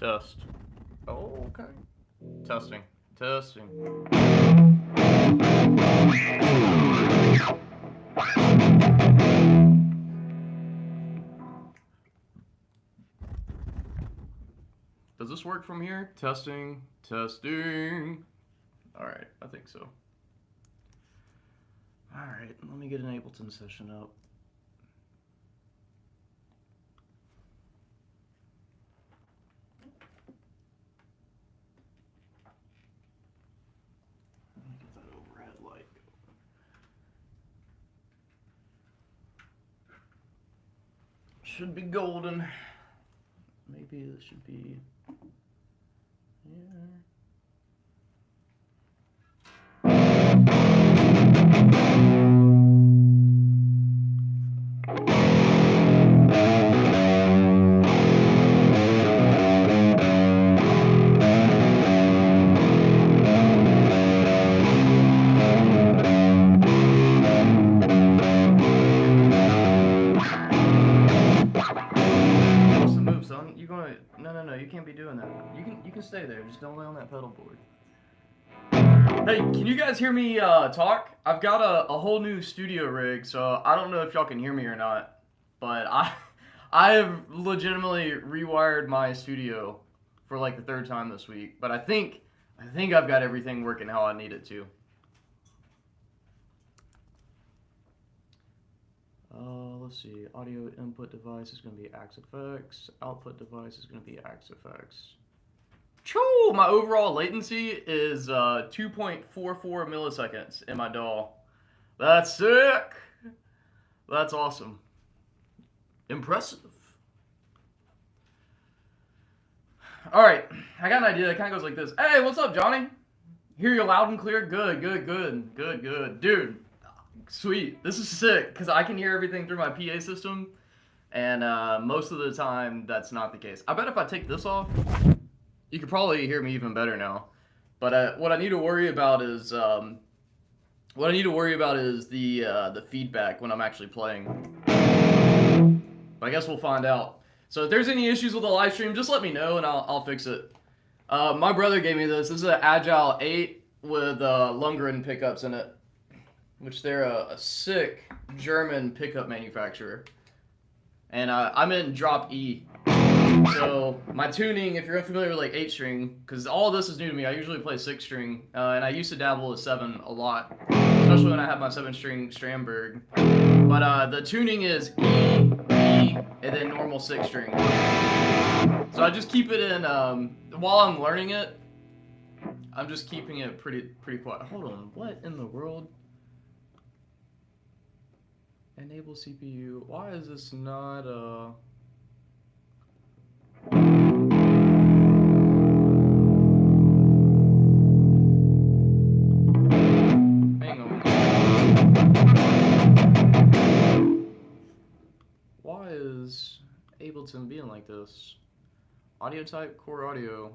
Test. Oh, okay. Testing. Testing. Does this work from here? Testing. Testing. Alright, I think so. Alright, let me get an Ableton session up. Let me get that overhead light. Should be golden. Maybe this should be here. No, you can't be doing that. You can stay there. Just don't lay on that pedal board. Hey, can you guys hear me talk? I've got a whole new studio rig, so I don't know if y'all can hear me or not. But I have legitimately rewired my studio for like the third time this week. But I think I've got everything working how I need it to. Let's see. Audio input device is going to be Axe-FX. Output device is going to be Axe-FX. Choo! My overall latency is 2.44 milliseconds in my DAW. That's sick! That's awesome. Impressive. Alright, I got an idea that kind of goes like this. Hey, what's up, Johnny? Hear you loud and clear? Good. Dude, sweet. This is sick, because I can hear everything through my PA system, and most of the time, that's not the case. I bet if I take this off, you could probably hear me even better now. But what I need to worry about is the feedback when I'm actually playing. But I guess we'll find out. So if there's any issues with the live stream, just let me know and I'll fix it. My brother gave me this. This is an Agile 8 with Lundgren pickups in it, which they're a sick German pickup manufacturer. And I'm in drop E. So my tuning, if you're unfamiliar with like 8-string, because all of this is new to me, I usually play 6-string, and I used to dabble with 7 a lot, especially when I had my 7-string Strandberg. But the tuning is E, and then normal 6-string. So I just keep it in, while I'm learning it, I'm just keeping it pretty quiet. Hold on, what in the world? Enable CPU, why is this not, hang on. Why is Ableton being like this? Audio type, core audio.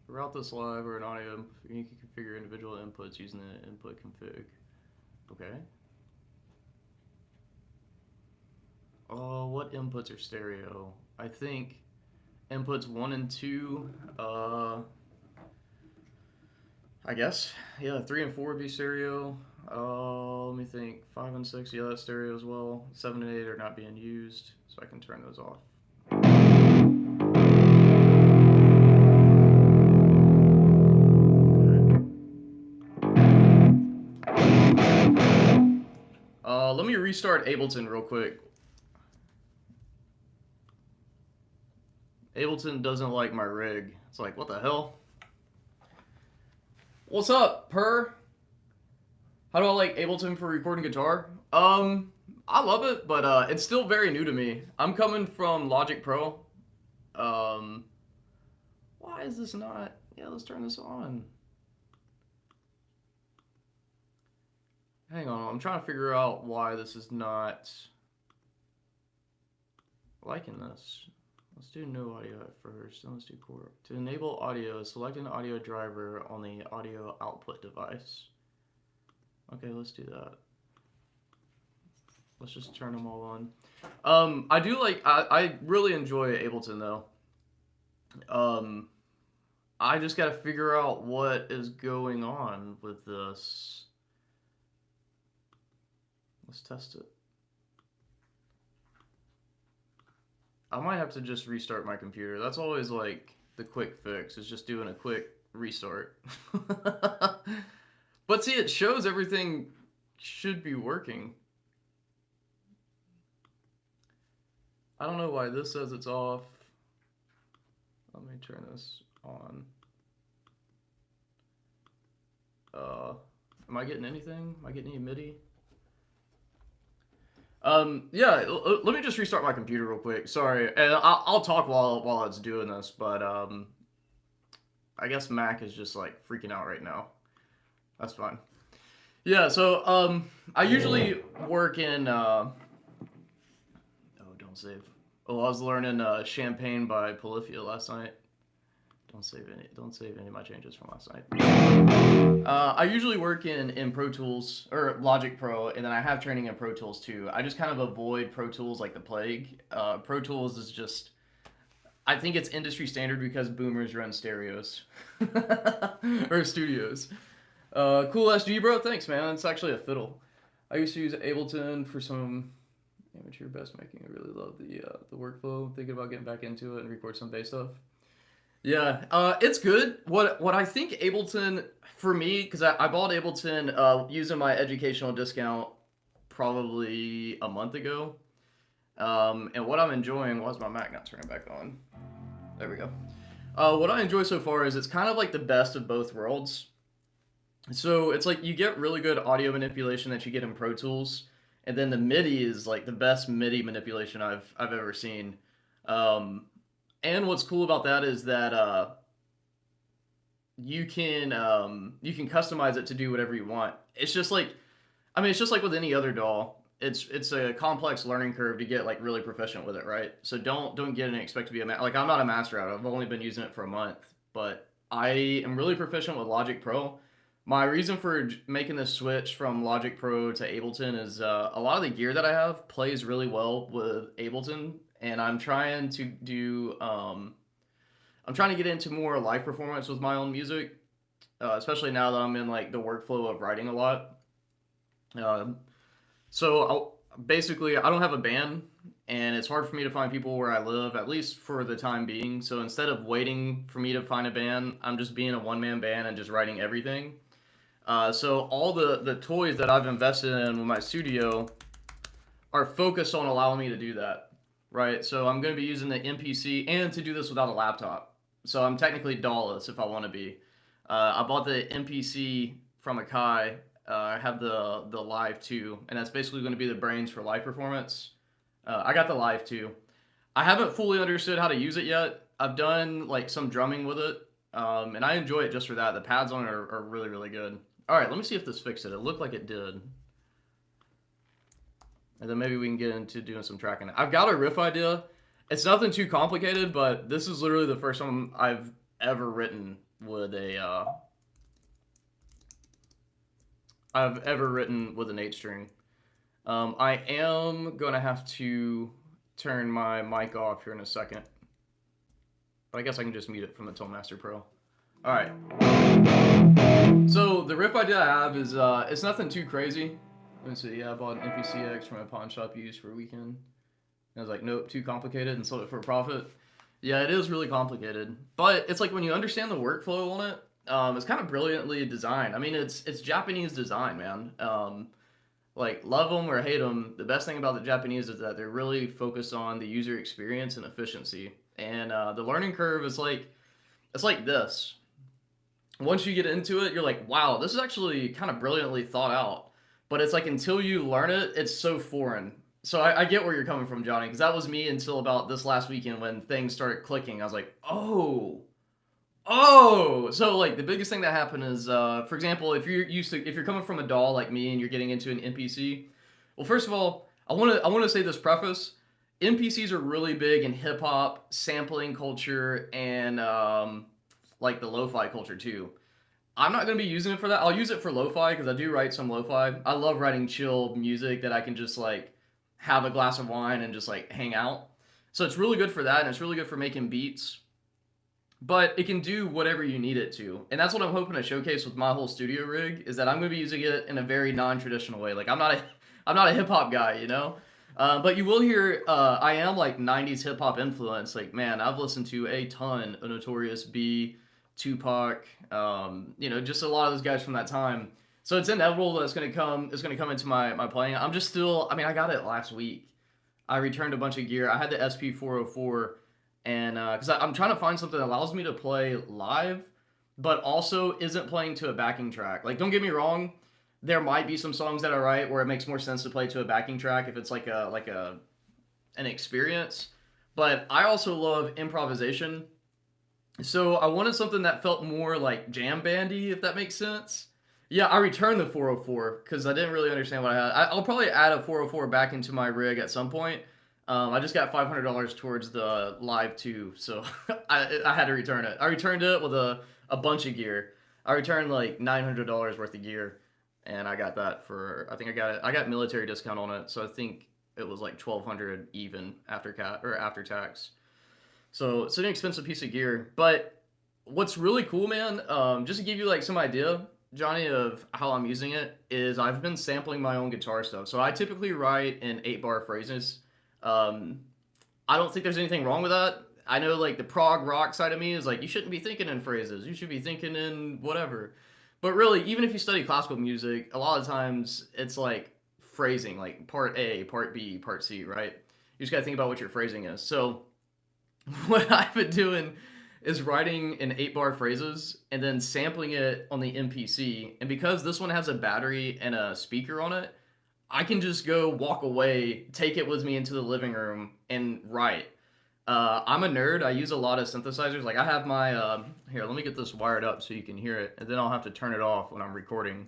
Route this live or an audio. You can configure individual inputs using the input config. Okay. What inputs are stereo? I think inputs 1 and 2, I guess. Yeah, 3 and 4 would be stereo. Let me think. 5 and 6, yeah, that's stereo as well. 7 and 8 are not being used, so I can turn those off. Let me restart Ableton real quick. Ableton doesn't like my rig. It's like, what the hell? What's up, Per? How do I like Ableton for recording guitar? I love it, but it's still very new to me. I'm coming from Logic Pro. Why is this not? Yeah, let's turn this on. Hang on, I'm trying to figure out why this is not liking this. Let's do no audio at first, then let's do core. To enable audio, select an audio driver on the audio output device. Okay, let's do that. Let's just turn them all on. I really enjoy Ableton though. Um, I just gotta figure out what is going on with this. Let's test it. I might have to just restart my computer. That's always like the quick fix, is just doing a quick restart. But see, it shows everything should be working. I don't know why this says it's off. Let me turn this on. Am I getting anything? Am I getting any MIDI? Yeah, let me just restart my computer real quick. Sorry, and I'll talk while it's doing this, but I guess Mac is just like freaking out right now. That's fine. Yeah, so I usually work in. Oh, don't save. Oh, I was learning Champagne by Polyphia last night. Don't save any. Don't save any of my changes from last night. I usually work in Pro Tools or Logic Pro, and then I have training in Pro Tools too. I just kind of avoid Pro Tools like the plague. Pro Tools is just, I think it's industry standard because boomers run stereos or studios. Cool SG, bro. Thanks, man. It's actually a fiddle. I used to use Ableton for some amateur bass making. I really love the workflow. Thinking about getting back into it and record some bass stuff. Yeah, it's good. What I think Ableton for me, because I bought Ableton using my educational discount probably a month ago, and what I'm enjoying. Why is my Mac not turning back on? There we go. What I enjoy so far is it's kind of like the best of both worlds. So it's like you get really good audio manipulation that you get in Pro Tools, and then the MIDI is like the best MIDI manipulation I've ever seen. Um, and what's cool about that is that you can customize it to do whatever you want. It's just like, I mean, it's just like with any other DAW. It's a complex learning curve to get like really proficient with it, right? So don't get it and expect to be like I'm not a master at it. I've only been using it for a month, but I am really proficient with Logic Pro. My reason for making this switch from Logic Pro to Ableton is a lot of the gear that I have plays really well with Ableton, and I'm trying to do I'm trying to get into more live performance with my own music, especially now that I'm in like the workflow of writing a lot. Um, basically, I don't have a band, and it's hard for me to find people where I live, at least for the time being. So instead of waiting for me to find a band, I'm just being a one man band and just writing everything. So all the toys that I've invested in with my studio are focused on allowing me to do that, right? So I'm going to be using the MPC and to do this without a laptop. So I'm technically DAW-less if I want to be. I bought the MPC from Akai. I have the Live 2, and that's basically going to be the brains for live performance. I got the Live 2. I haven't fully understood how to use it yet. I've done like some drumming with it, and I enjoy it just for that. The pads on it are really, really good. All right, let me see if this fixed it. It looked like it did. And then maybe we can get into doing some tracking. I've got a riff idea. It's nothing too complicated, but this is literally the first time I've ever written with a I've ever written with an 8-string. I am gonna have to turn my mic off here in a second, but I guess I can just mute it from the Tonemaster Pro. All right. So the riff idea I have is it's nothing too crazy. Let me see. Yeah, I bought an MPCX from a pawn shop used for a weekend. And I was like, nope, too complicated, and sold it for a profit. Yeah, it is really complicated, but it's like when you understand the workflow on it, it's kind of brilliantly designed. I mean, it's Japanese design, man. Like love them or hate them, the best thing about the Japanese is that they're really focused on the user experience and efficiency. And the learning curve is like it's like this. Once you get into it, you're like, wow, this is actually kind of brilliantly thought out. But it's like until you learn it, it's so foreign. So I get where you're coming from, Johnny, because that was me until about this last weekend when things started clicking. I was like, oh. So like the biggest thing that happened is, for example, if you're coming from a DAW like me and you're getting into an MPC, well, first of all, I want to say this preface. MPCs are really big in hip hop, sampling culture, and like the lo-fi culture too. I'm not going to be using it for that. I'll use it for lo-fi because I do write some lo-fi. I love writing chill music that I can just like have a glass of wine and just like hang out. So it's really good for that, and it's really good for making beats. but it can do whatever you need it to. And that's what I'm hoping to showcase with my whole studio rig, is that I'm going to be using it in a very non-traditional way. Like, I'm not a hip hop guy, you know? But you will hear, I am like 90s hip hop influence. Like, man, I've listened to a ton of Notorious B, Tupac, you know, just a lot of those guys from that time. So it's inevitable that it's gonna come into my playing. I'm just still, I mean, I got it last week. I returned a bunch of gear. I had the SP404, and because I'm trying to find something that allows me to play live, but also isn't playing to a backing track. Like, don't get me wrong, there might be some songs that are right where it makes more sense to play to a backing track if it's like a an experience. But I also love improvisation, so I wanted something that felt more like jam bandy, if that makes sense. Yeah, I returned the 404 because I didn't really understand what I had. I'll probably add a 404 back into my rig at some point. I just got $500 towards the Live 2, so I had to return it. I returned it with a bunch of gear. I returned like $900 worth of gear, and I got that for, I think I got it. I got military discount on it, so I think it was like 1,200 even after after tax. So it's an expensive piece of gear. But what's really cool, man, just to give you like some idea, Johnny, of how I'm using it, is I've been sampling my own guitar stuff. So I typically write in 8-bar phrases. Um, I don't think there's anything wrong with that. I know like the prog rock side of me is like, you shouldn't be thinking in phrases. You should be thinking in whatever. But really, even if you study classical music, a lot of times it's like phrasing, like part A, part B, part C, right? You just got to think about what your phrasing is. So what I've been doing is writing in 8-bar phrases and then sampling it on the MPC. And because this one has a battery and a speaker on it, I can just go walk away, take it with me into the living room, and write. I'm a nerd. I use a lot of synthesizers. Like I have my here. Let me get this wired up so you can hear it, and then I'll have to turn it off when I'm recording.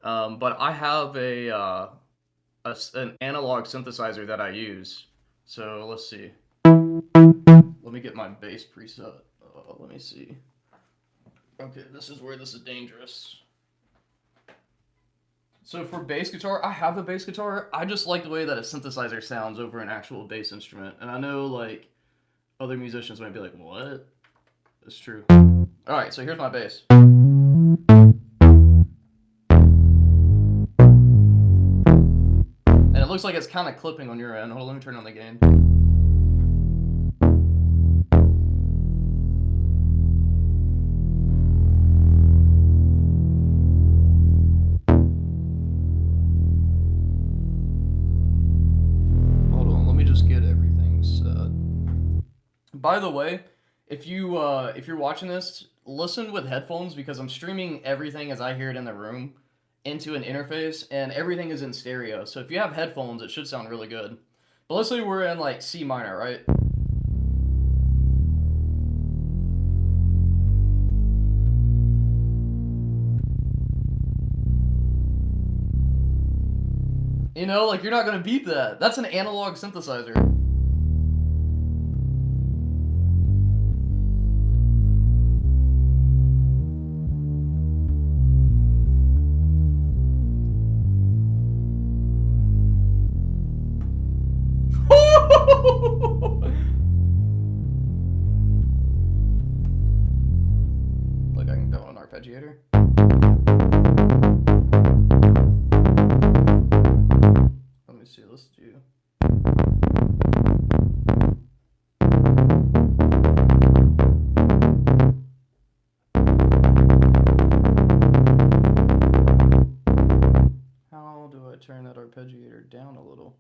But I have an analog synthesizer that I use. So let's see. Let me get my bass preset. Let me see. Okay, this is where this is dangerous. So for bass guitar, I have a bass guitar. I just like the way that a synthesizer sounds over an actual bass instrument. And I know like other musicians might be like, what? It's true. Alright, so here's my bass. And it looks like it's kind of clipping on your end. Hold on, let me turn on the gain. By the way, if you're watching this, listen with headphones because I'm streaming everything as I hear it in the room into an interface, and everything is in stereo. So if you have headphones, it should sound really good. But let's say we're in like C minor, right? You know, like you're not gonna beat that. That's an analog synthesizer. Look, I can go on an arpeggiator. Let me see, let's do. How do I turn that arpeggiator down a little?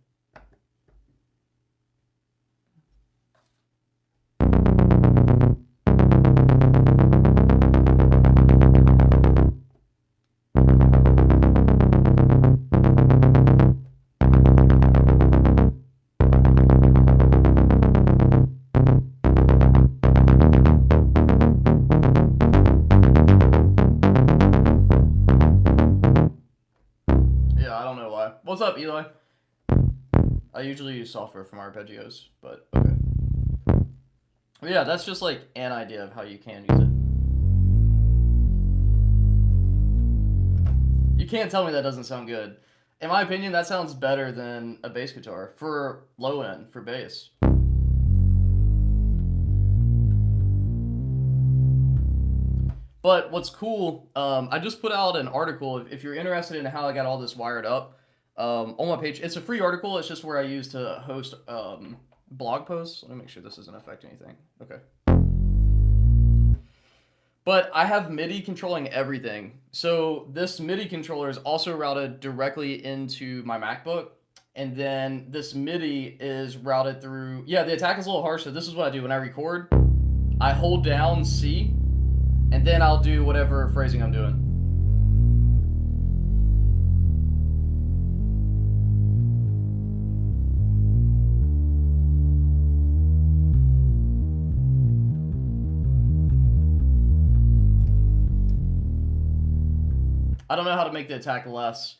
What's up, Eli? I usually use software from arpeggios, but okay. But yeah, that's just like an idea of how you can use it. You can't tell me that doesn't sound good. In my opinion, that sounds better than a bass guitar for low end, for bass. But what's cool, I just put out an article. If you're interested in how I got all this wired up, on my page, it's a free article. It's just where I use to host blog posts. Let me make sure this doesn't affect anything. Okay. But I have MIDI controlling everything. So this MIDI controller is also routed directly into my MacBook. And then this MIDI is routed through. Yeah, the attack is a little harsh. So this is what I do when I record. I hold down C, and then I'll do whatever phrasing I'm doing. I don't know how to make the attack less.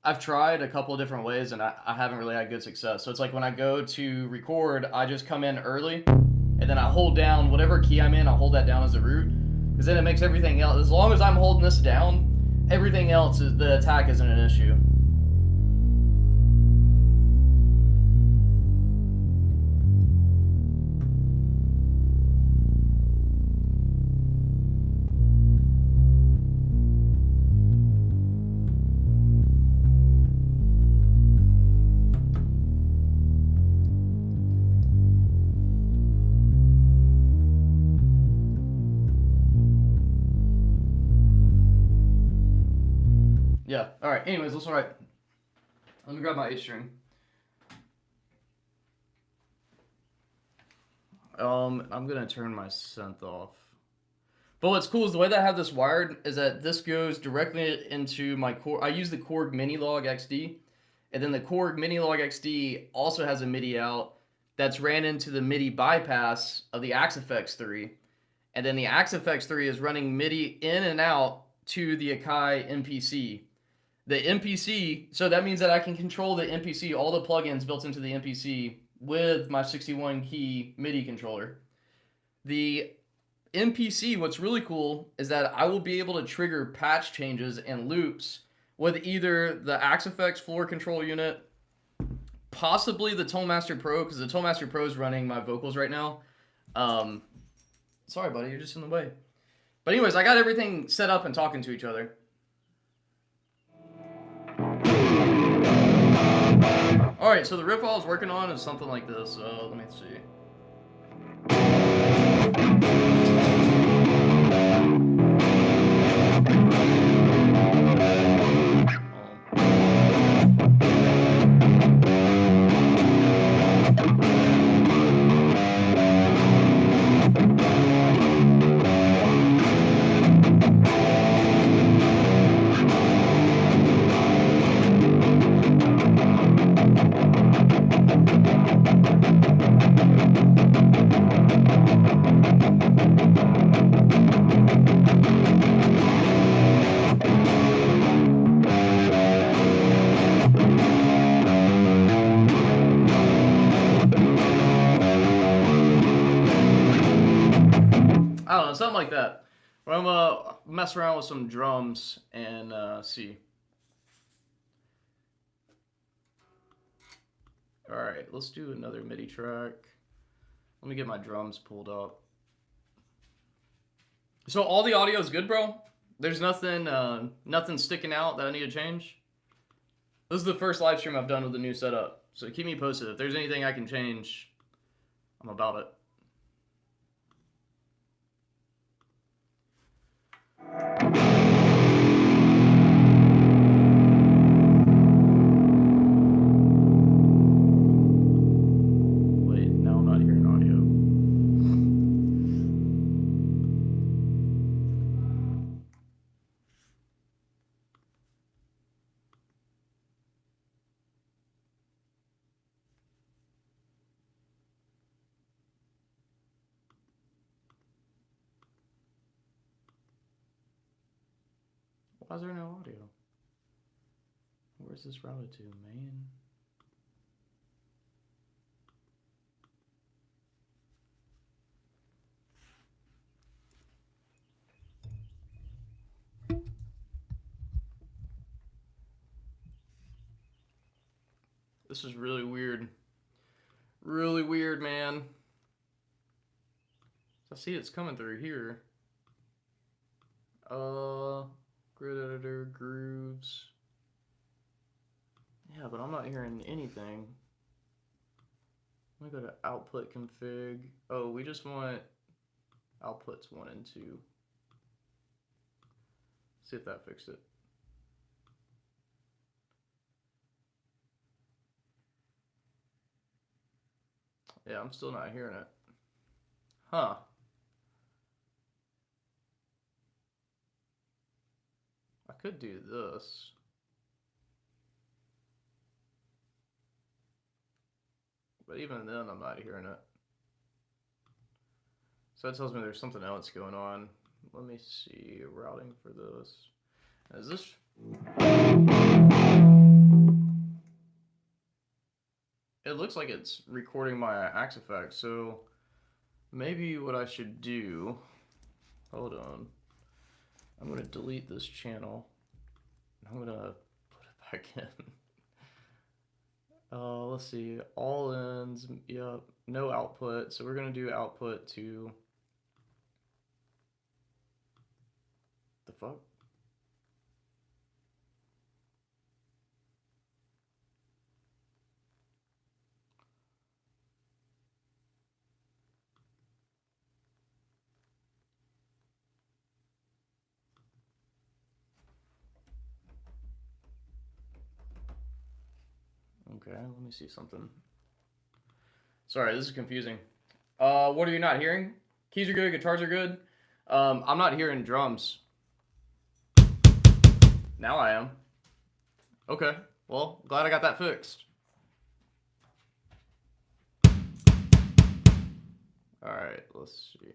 I've tried a couple of different ways and I haven't really had good success. So it's like when I go to record, I just come in early and then I hold down whatever key I'm in, I'll hold that down as a root. Because then it makes everything else, as long as I'm holding this down, everything else, the attack isn't an issue. Yeah, alright, anyways, let's write. Let me grab my H string. I'm gonna turn my synth off. But what's cool is the way that I have this wired is that this goes directly into my Korg. I use the Korg Minilog XD, and then the Korg Minilog XD also has a MIDI out that's ran into the MIDI bypass of the Axe-Fx 3, and then the Axe-Fx 3 is running MIDI in and out to the Akai MPC. The MPC, so that means that I can control the MPC, all the plugins built into the MPC with my 61 key MIDI controller. The MPC, what's really cool is that I will be able to trigger patch changes and loops with either the Axe-Fx floor control unit, possibly the ToneMaster Pro, because the ToneMaster Pro is running my vocals right now. Sorry, buddy, you're just in the way. But anyways, I got everything set up and talking to each other. Alright, so the riff I was working on is something like this. Let me see. I don't know, something like that. Where I'm gonna mess around with some drums and see. Alright, let's do another MIDI track. Let me get my drums pulled up. So all the audio is good, bro? There's nothing nothing sticking out that I need to change? This is the first live stream I've done with the new setup. So keep me posted. If there's anything I can change, I'm about it. Wait, now I'm not hearing audio. Why is there no audio? Where's this routed to, man? This is really weird. Really weird, man. I see it's coming through here. Grid editor, grooves. Yeah, but I'm not hearing anything. Let me go to output config. Oh, we just want outputs 1 and 2. See if that fixed it. Yeah, I'm still not hearing it. Huh. I could do this. But even then, I'm not hearing it. So that tells me there's something else going on. Let me see, routing for this. Is this... It looks like it's recording my Axe Effect, so maybe what I should do... Hold on. I'm going to delete this channel. I'm going to put it back in. Let's see, all ends, yep, no output, so we're going to do output to... The fuck? Okay, let me see something. Sorry, this is confusing. What are you not hearing? Keys are good, guitars are good. I'm not hearing drums. Now I am. Okay, well, glad I got that fixed. Alright, let's see.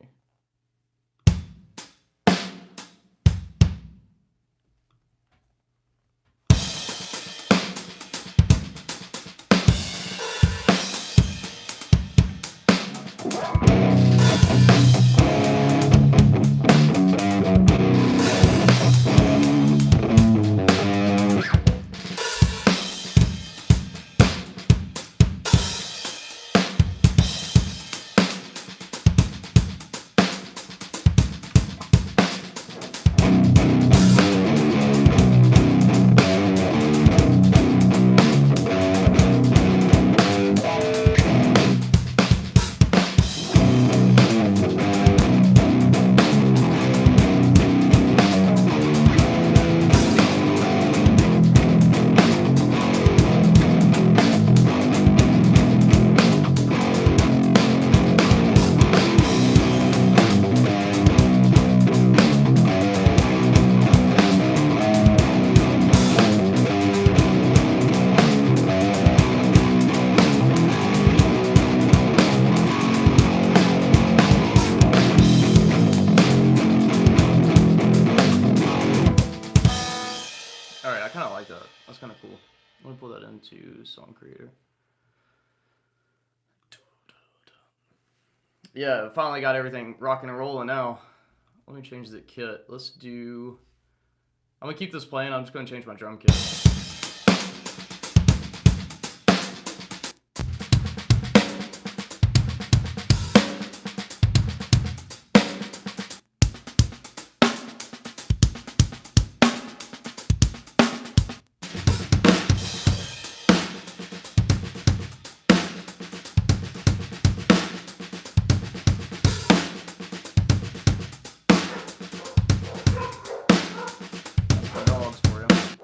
Alright, I kind of like that. That's kind of cool. Let me pull that into Song Creator. Yeah, finally got everything rocking and rolling now. Let me change the kit. Let's do... I'm going to keep this playing. I'm just going to change my drum kit.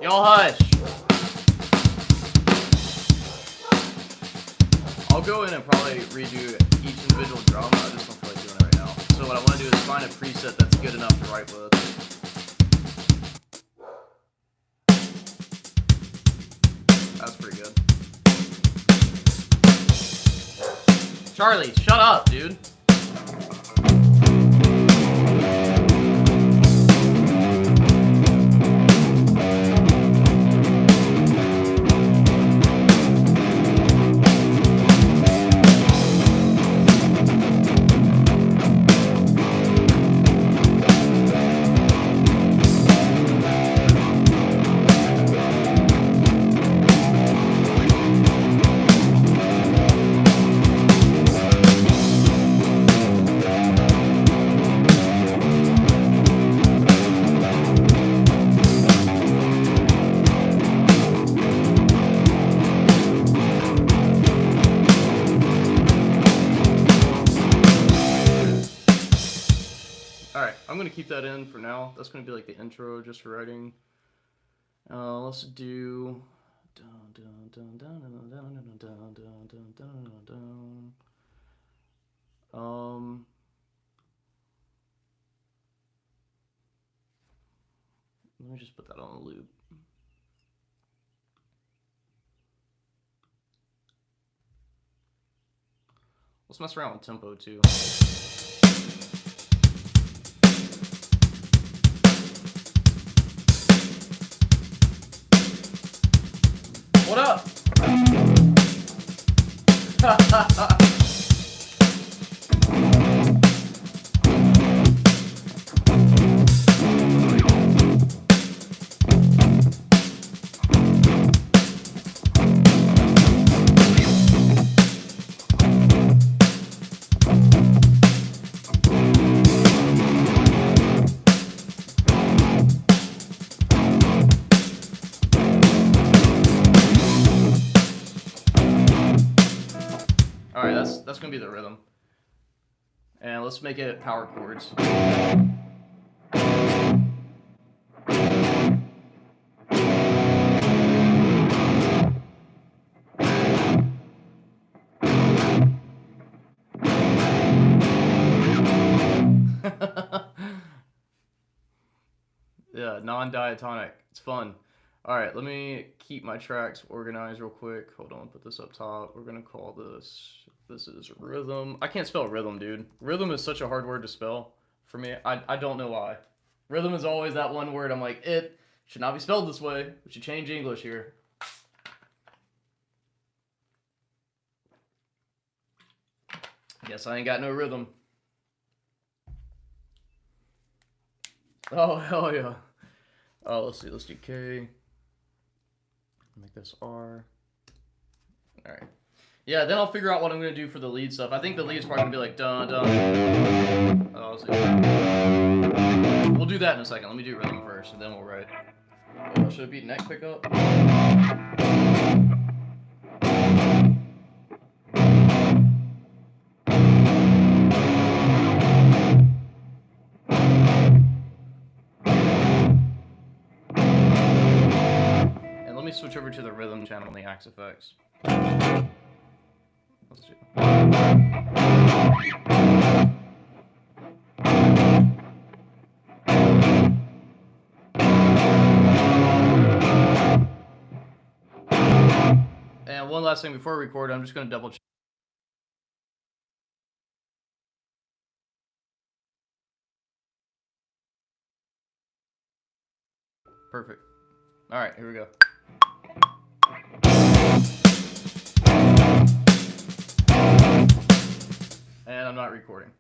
Y'all hush! I'll go in and probably redo each individual drum. I just don't feel like doing it right now. So what I want to do is find a preset that's good enough to write with. That's pretty good. Charlie, shut up, dude. Alright, I'm going to keep that in for now. That's going to be like the intro just for writing. Let's do... let me just put that on a loop. Let's mess around with tempo too. What up? That's gonna be the rhythm. And let's make it power chords. Yeah, non-diatonic. It's fun. Alright, let me keep my tracks organized real quick. Hold on, put this up top. We're gonna call this is rhythm. I can't spell rhythm, dude. Rhythm is such a hard word to spell for me. I don't know why. Rhythm is always that one word I'm like, it should not be spelled this way. We should change English here. Guess I ain't got no rhythm. Oh, hell yeah. Oh, let's see. Let's do K. Make this R. Alright. Yeah, then I'll figure out what I'm going to do for the lead stuff. I think the lead's probably going to be like dun dun. Oh, let's see. We'll do that in a second. Let me do rhythm first, and then we'll write. Should it be neck pickup? And let me switch over to the rhythm channel in the Axe Effects. Let's do. And one last thing before we record, I'm just going to double check. Perfect. All right, here we go. And I'm not recording.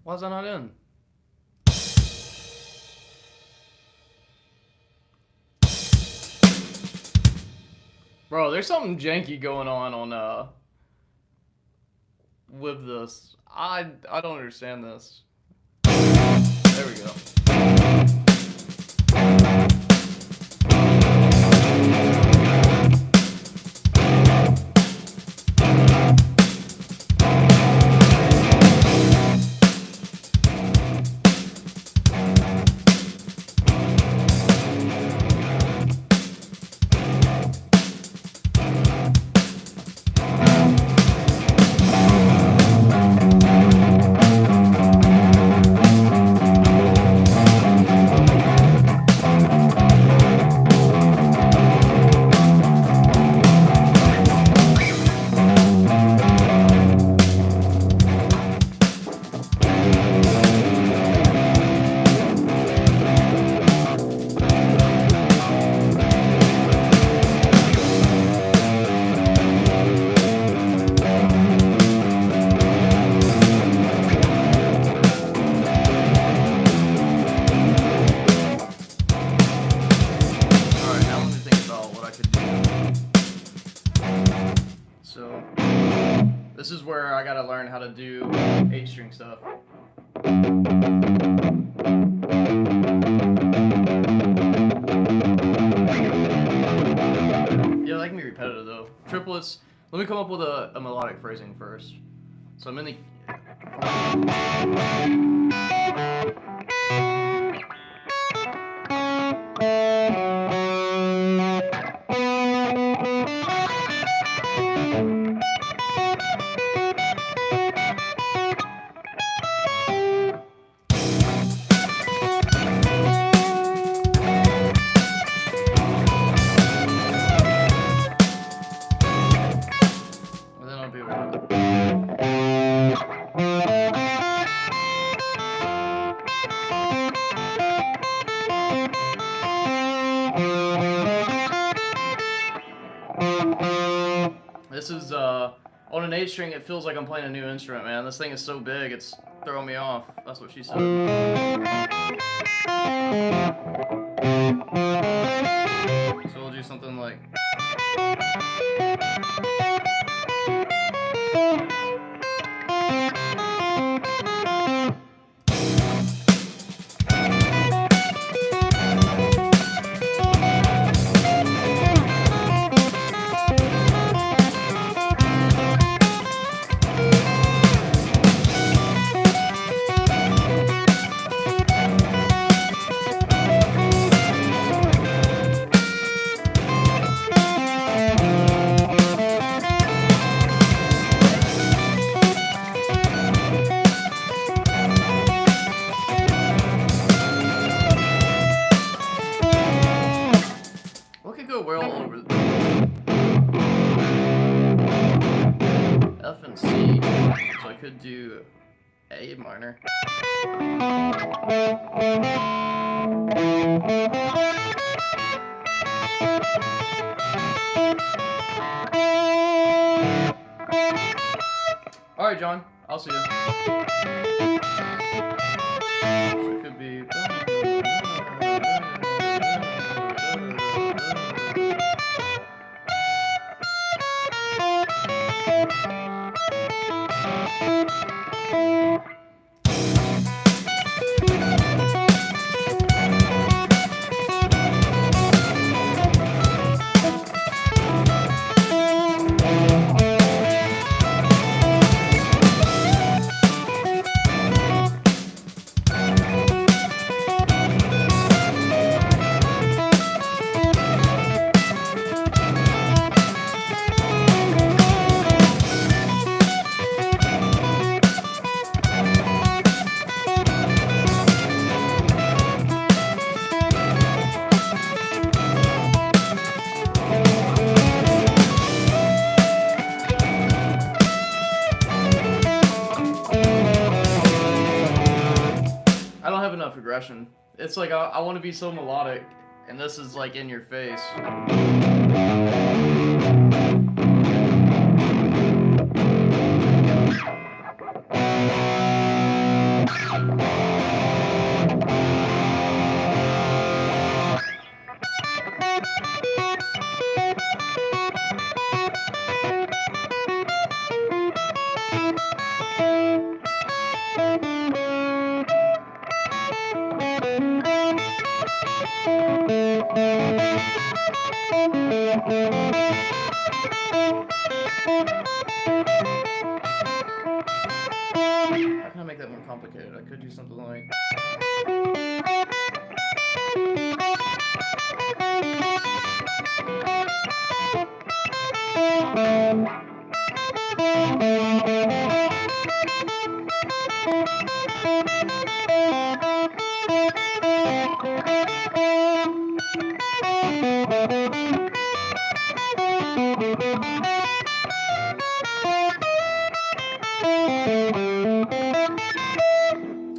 Why is that not in? Bro, there's something janky going on with this. I don't understand this. There we go. This is where I gotta learn how to do 8-string stuff. Yeah, that can be repetitive though. Triplets. Let me come up with a melodic phrasing first. So I'm in the. This is on an 8-string. It feels like I'm playing a new instrument, man. This thing is so big, it's throwing me off. That's what she said. So we'll do something like. Well over F and C, so I could do A minor. All right, John, I'll see you. So it could be. Enough aggression. It's like I want to be so melodic, and this is like in your face. How can I make that more complicated? I could do something like.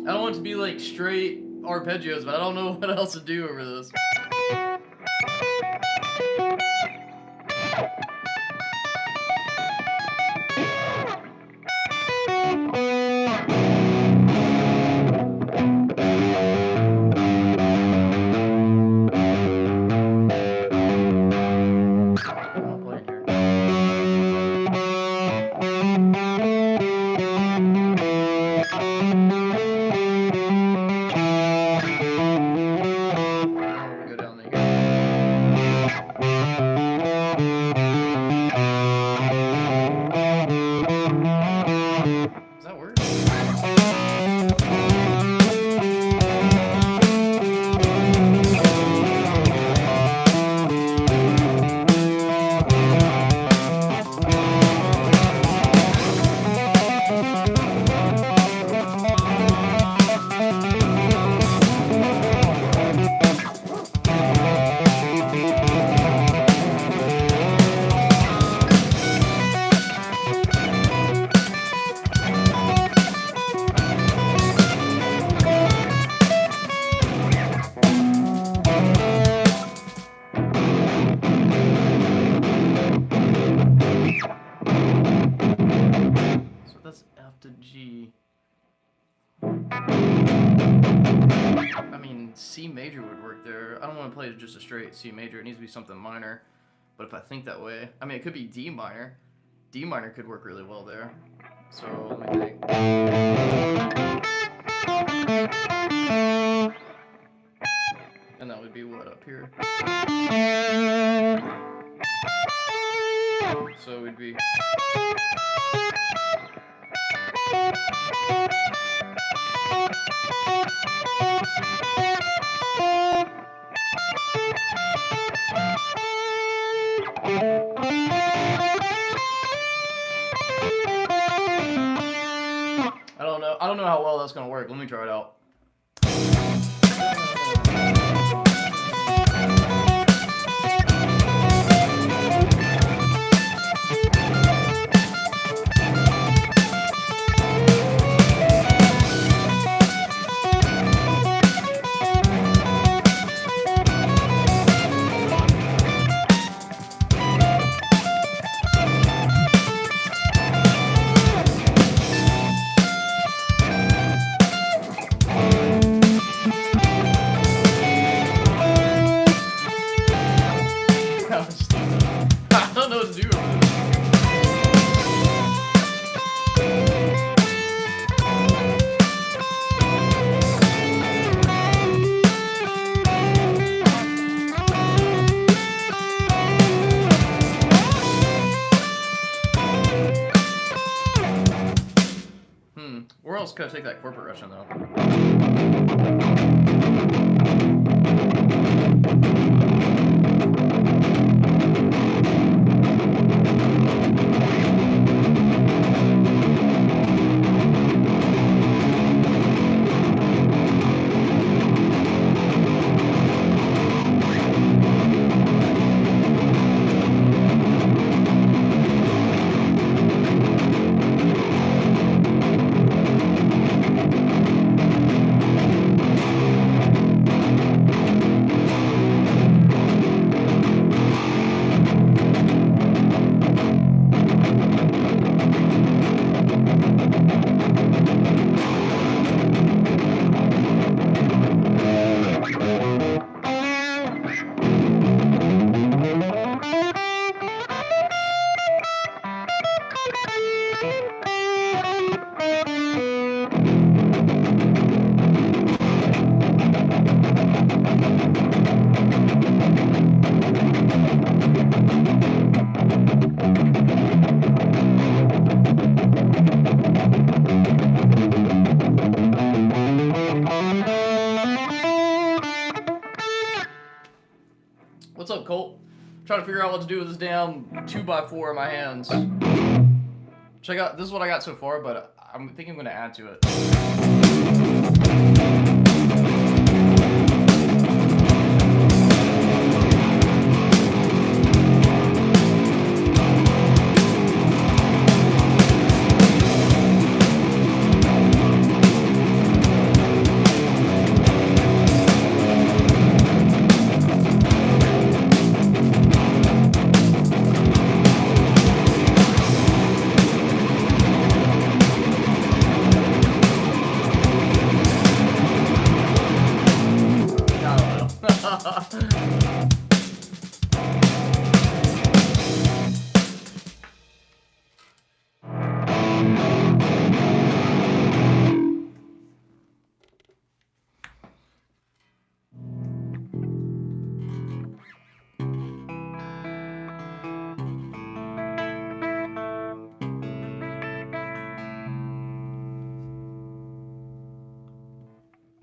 I don't want it to be like straight arpeggios, but I don't know what else to do over this. I'll play it here. that's F to G. I mean, C major would work there. I don't want to play just a straight C major. It needs to be something minor. But if I think that way, I mean, it could be D minor. D minor could work really well there. So let me think. And that would be what up here? So it would be. I don't know how well that's gonna work. Let me try it out. I don't know what to do with it. Where else could I take that corporate Russian though? What's up, Colt? Trying to figure out what to do with this damn 2x4 in my hands. Check out, this is what I got so far, but I'm thinking I'm gonna add to it.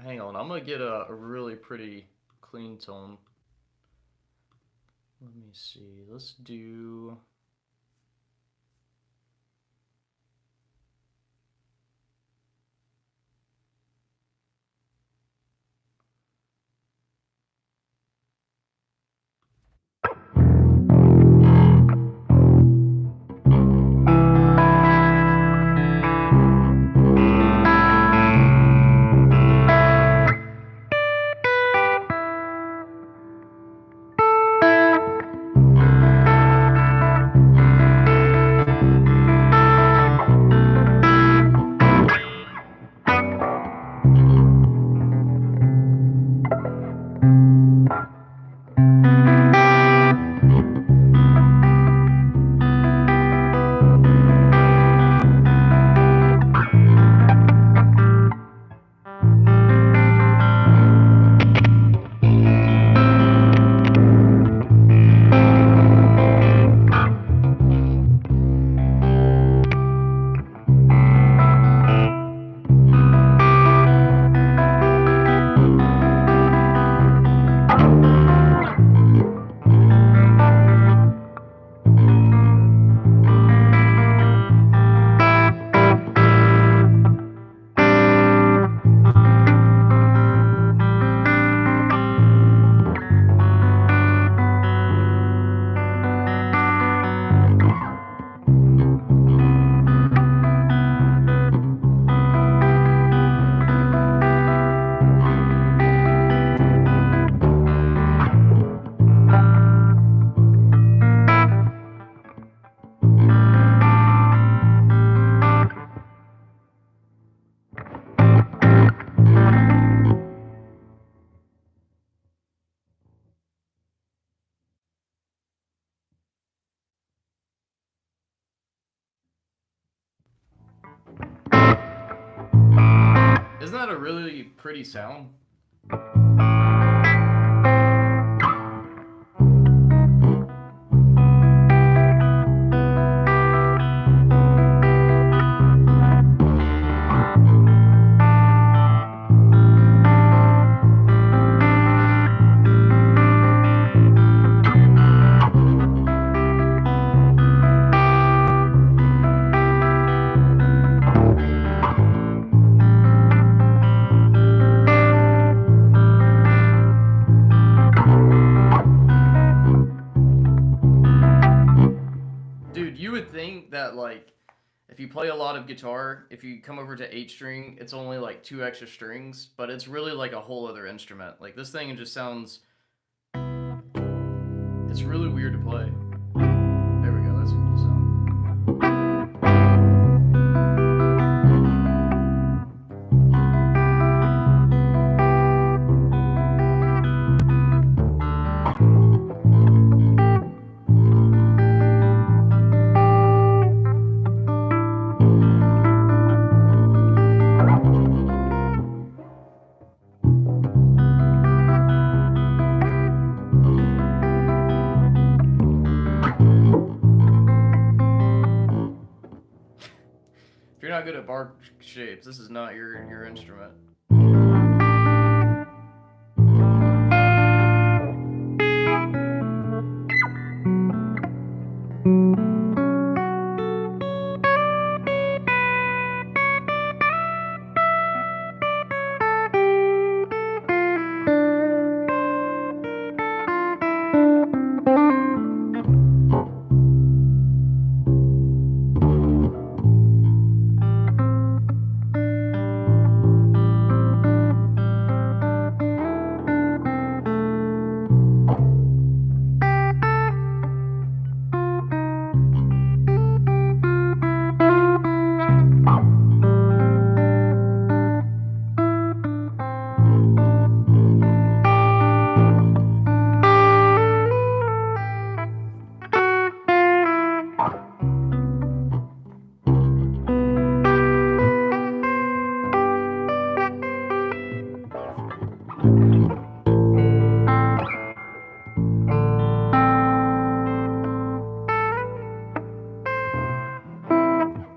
Hang on, I'm gonna get a really pretty clean tone. Let me see, let's do... Isn't that a really pretty sound? You would think that, like, if you play a lot of guitar, if you come over to 8 string, it's only like 2 extra strings, but it's really like a whole other instrument. Like, this thing just sounds. It's really weird to play. There we go, that's a cool sound. If you're not good at bar shapes, this is not your instrument.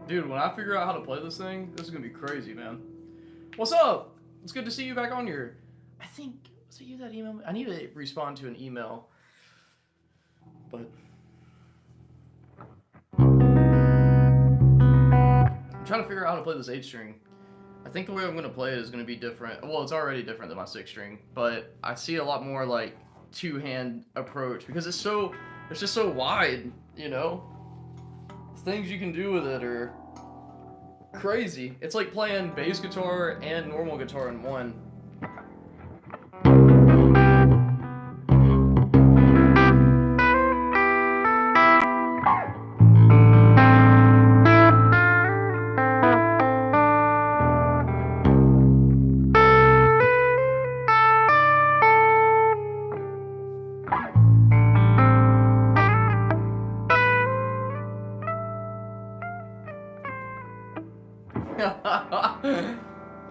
Dude, when I figure out how to play this thing, this is gonna be crazy, man. What's up? It's good to see you back on here. I think, was it you that emailed me? I need to respond to an email. But I'm trying to figure out how to play this 8 string. I think the way I'm gonna play it is gonna be different. Well, it's already different than my 6 string, but I see a lot more like 2-hand approach because it's just so wide, you know? Things you can do with it are crazy. It's like playing bass guitar and normal guitar in one.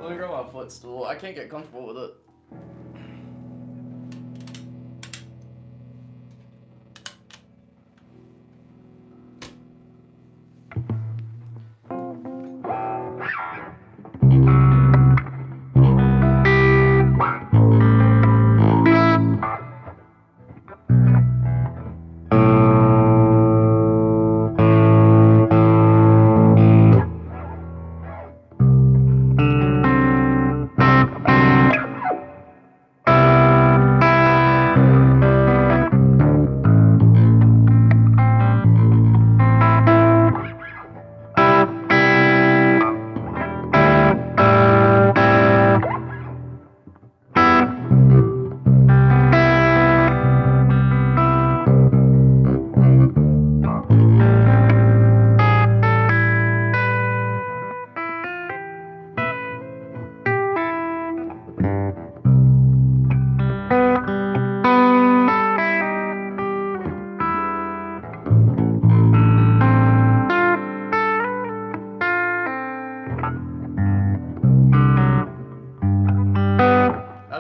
Let me grab my footstool. I can't get comfortable with it.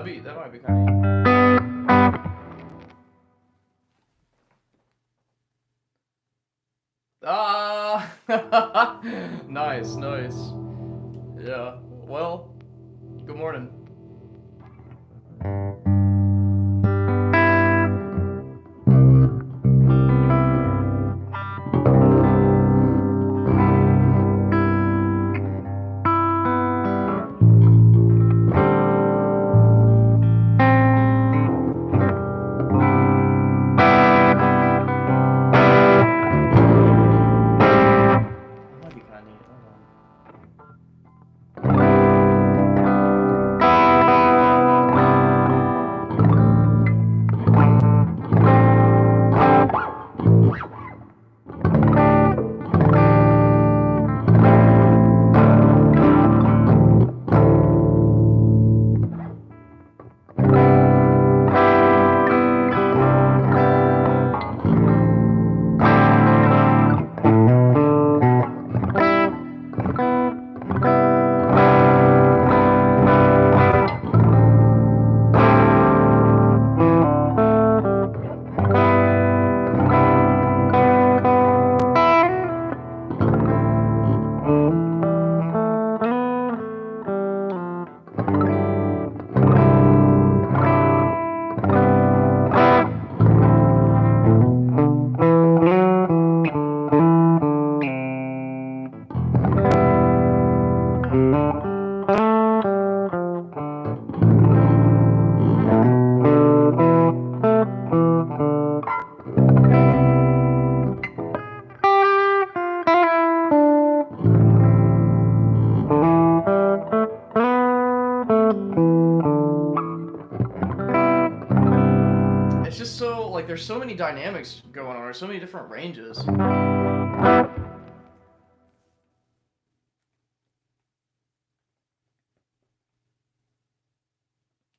That might be kind of. Ah, nice, nice. Yeah. Well, good morning. That might be kind of neat. Hold on. It's just so like there's so many dynamics going on, there's so many different ranges.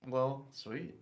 Well, sweet.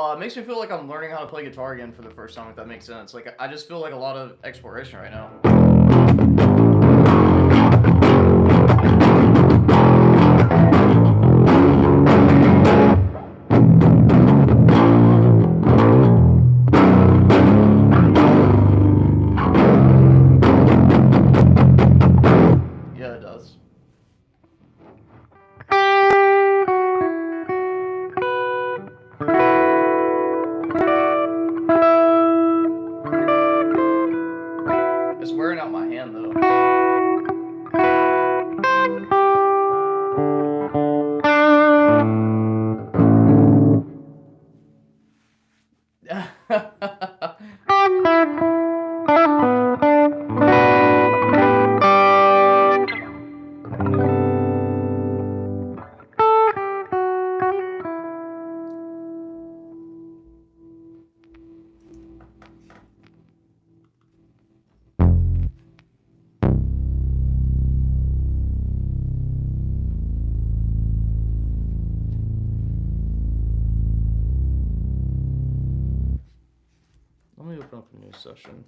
It makes me feel like I'm learning how to play guitar again for the first time, if that makes sense. Like, I just feel like a lot of exploration right now. Yeah, it does. It's wearing out my hand though. Let me open up a new session.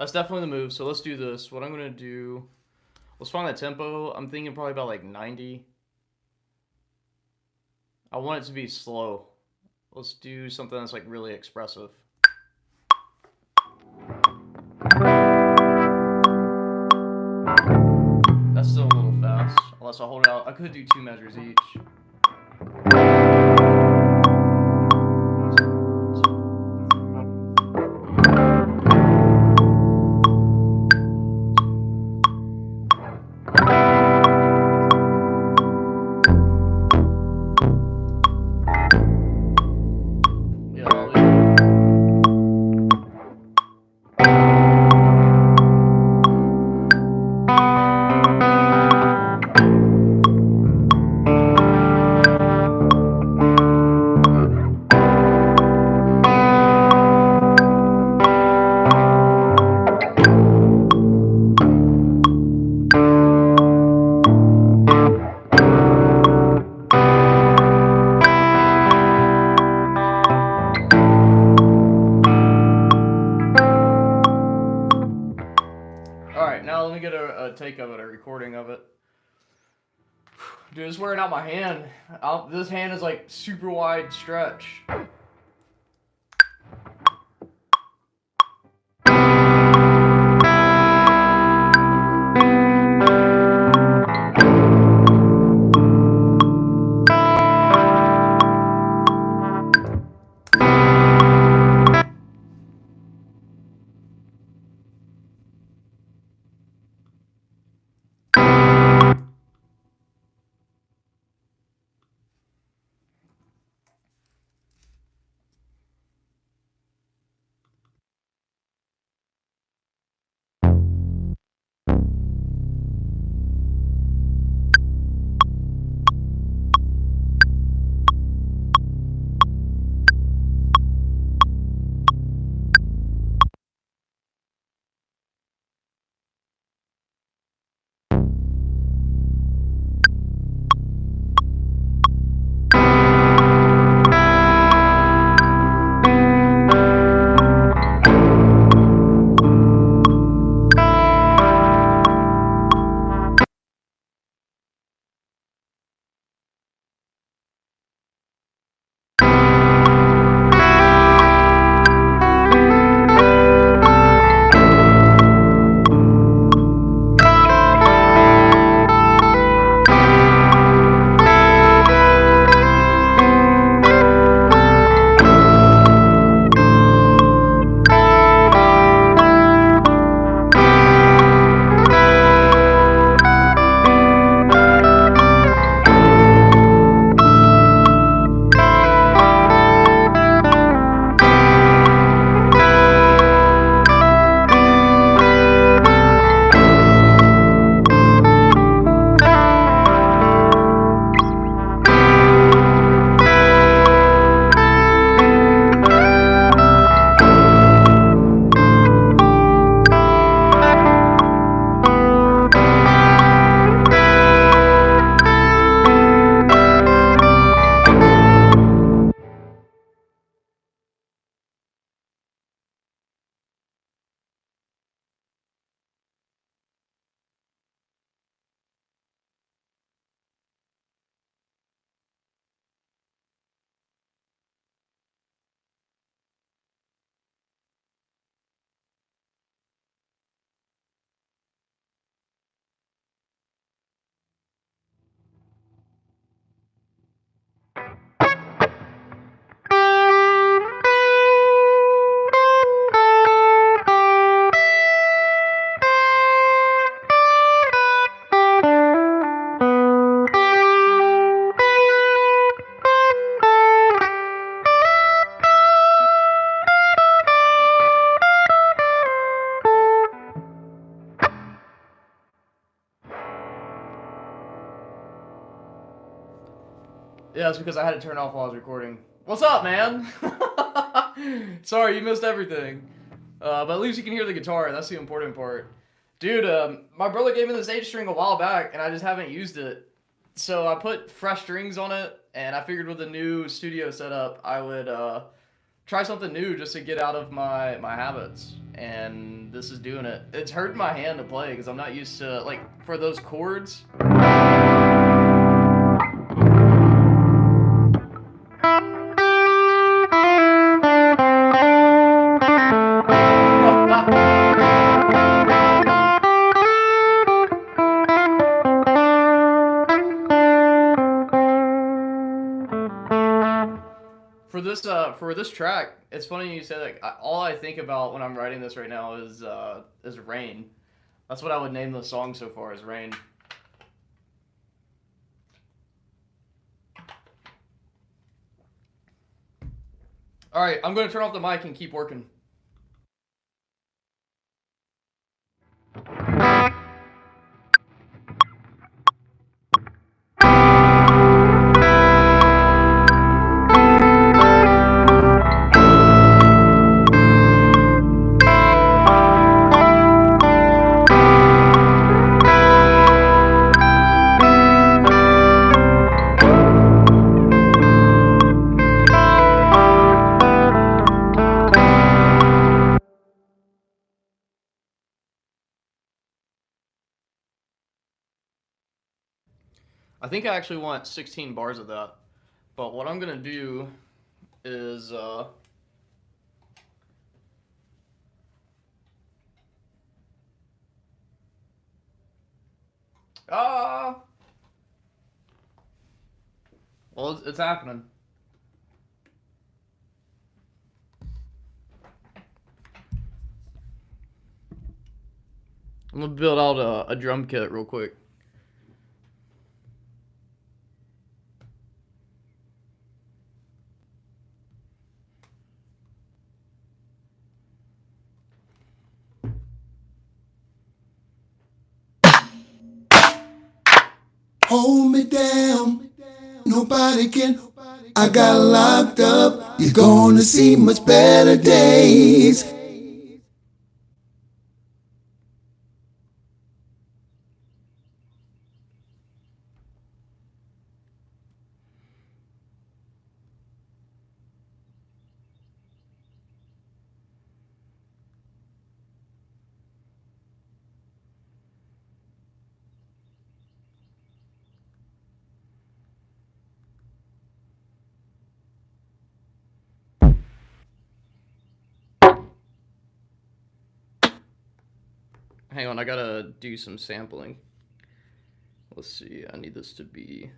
That's definitely the move. So let's do this. What I'm gonna do, let's find that tempo. I'm thinking probably about like 90. I want it to be slow. Let's do something that's like really expressive. That's still a little fast. Unless I hold it out. I could do 2 measures each. Take of it, a recording of it. Dude, it's wearing out my hand. This hand is like super wide stretch. Yeah, it's because I had to turn off while I was recording. What's up, man? Sorry, you missed everything. But at least you can hear the guitar. That's the important part. Dude, my brother gave me this 8-string a while back, and I just haven't used it. So I put fresh strings on it, and I figured with the new studio setup, I would try something new just to get out of my habits. And this is doing it. It's hurting my hand to play because I'm not used to, like, for those chords. For this track, it's funny you said that. All I think about when I'm writing this right now is rain. That's what I would name the song so far, is rain. All right, I'm gonna turn off the mic and keep working. I think I actually want 16 bars of that. But what I'm gonna do is ah, well, it's happening. I'm gonna build out a drum kit real quick. Hold me down, nobody can. I got locked up, you're gonna see much better days. Hang on, I gotta do some sampling. Let's see, I need this to be.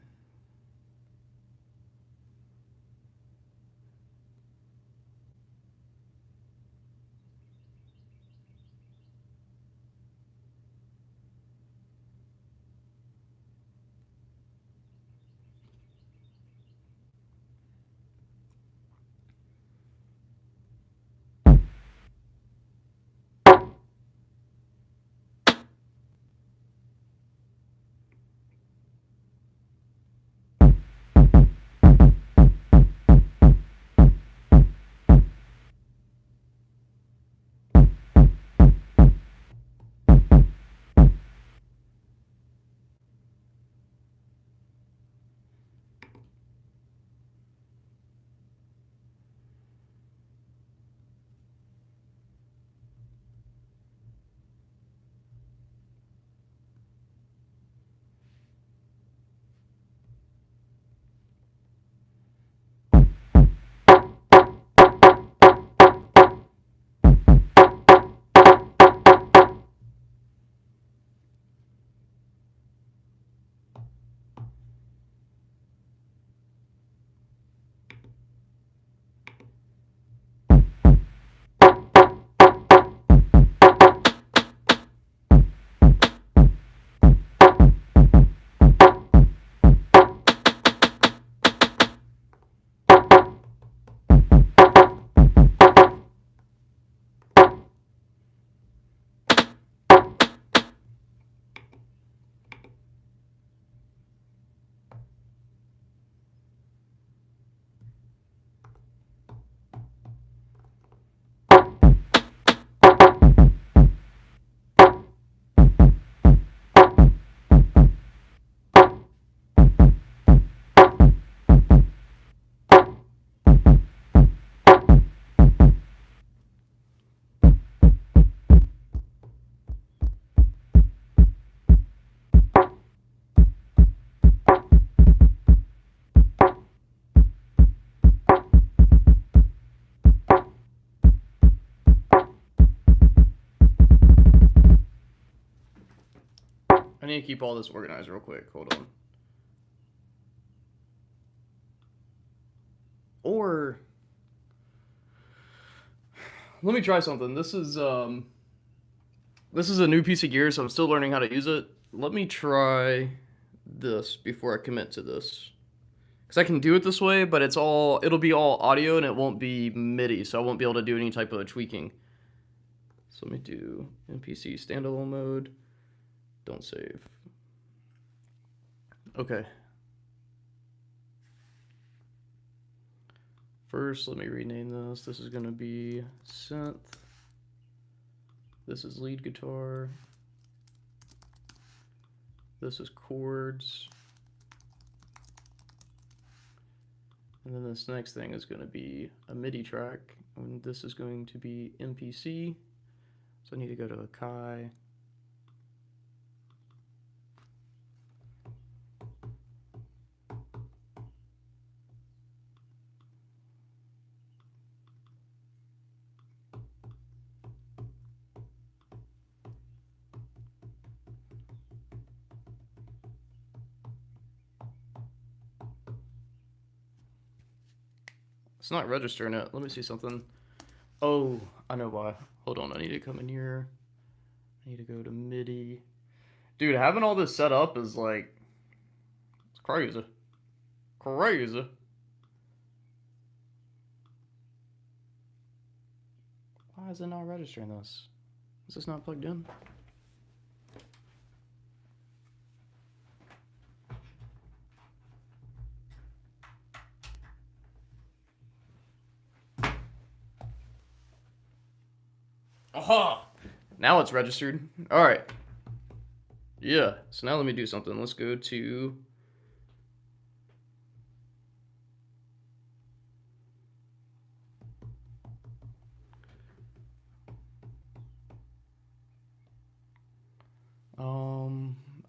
keep all this organized real quick. Hold on. Or let me try something. This is a new piece of gear, so I'm still learning how to use it. Let me try this before I commit to this. Because I can do it this way, but it'll be all audio and it won't be MIDI, so I won't be able to do any type of tweaking. So let me do MPC standalone mode. Don't save. Okay. First, let me rename this. This is going to be synth. This is lead guitar. This is chords. And then this next thing is going to be a MIDI track. And this is going to be MPC. So I need to go to Akai. It's not registering it. Let me see something. Oh, I know why. Hold on, I need to come in here. I need to go to MIDI. Dude, having all this set up is like, it's crazy. Crazy. Why is it not registering this? Is this not plugged in? Aha! Now it's registered. Alright. Yeah, so now let me do something. Let's go to...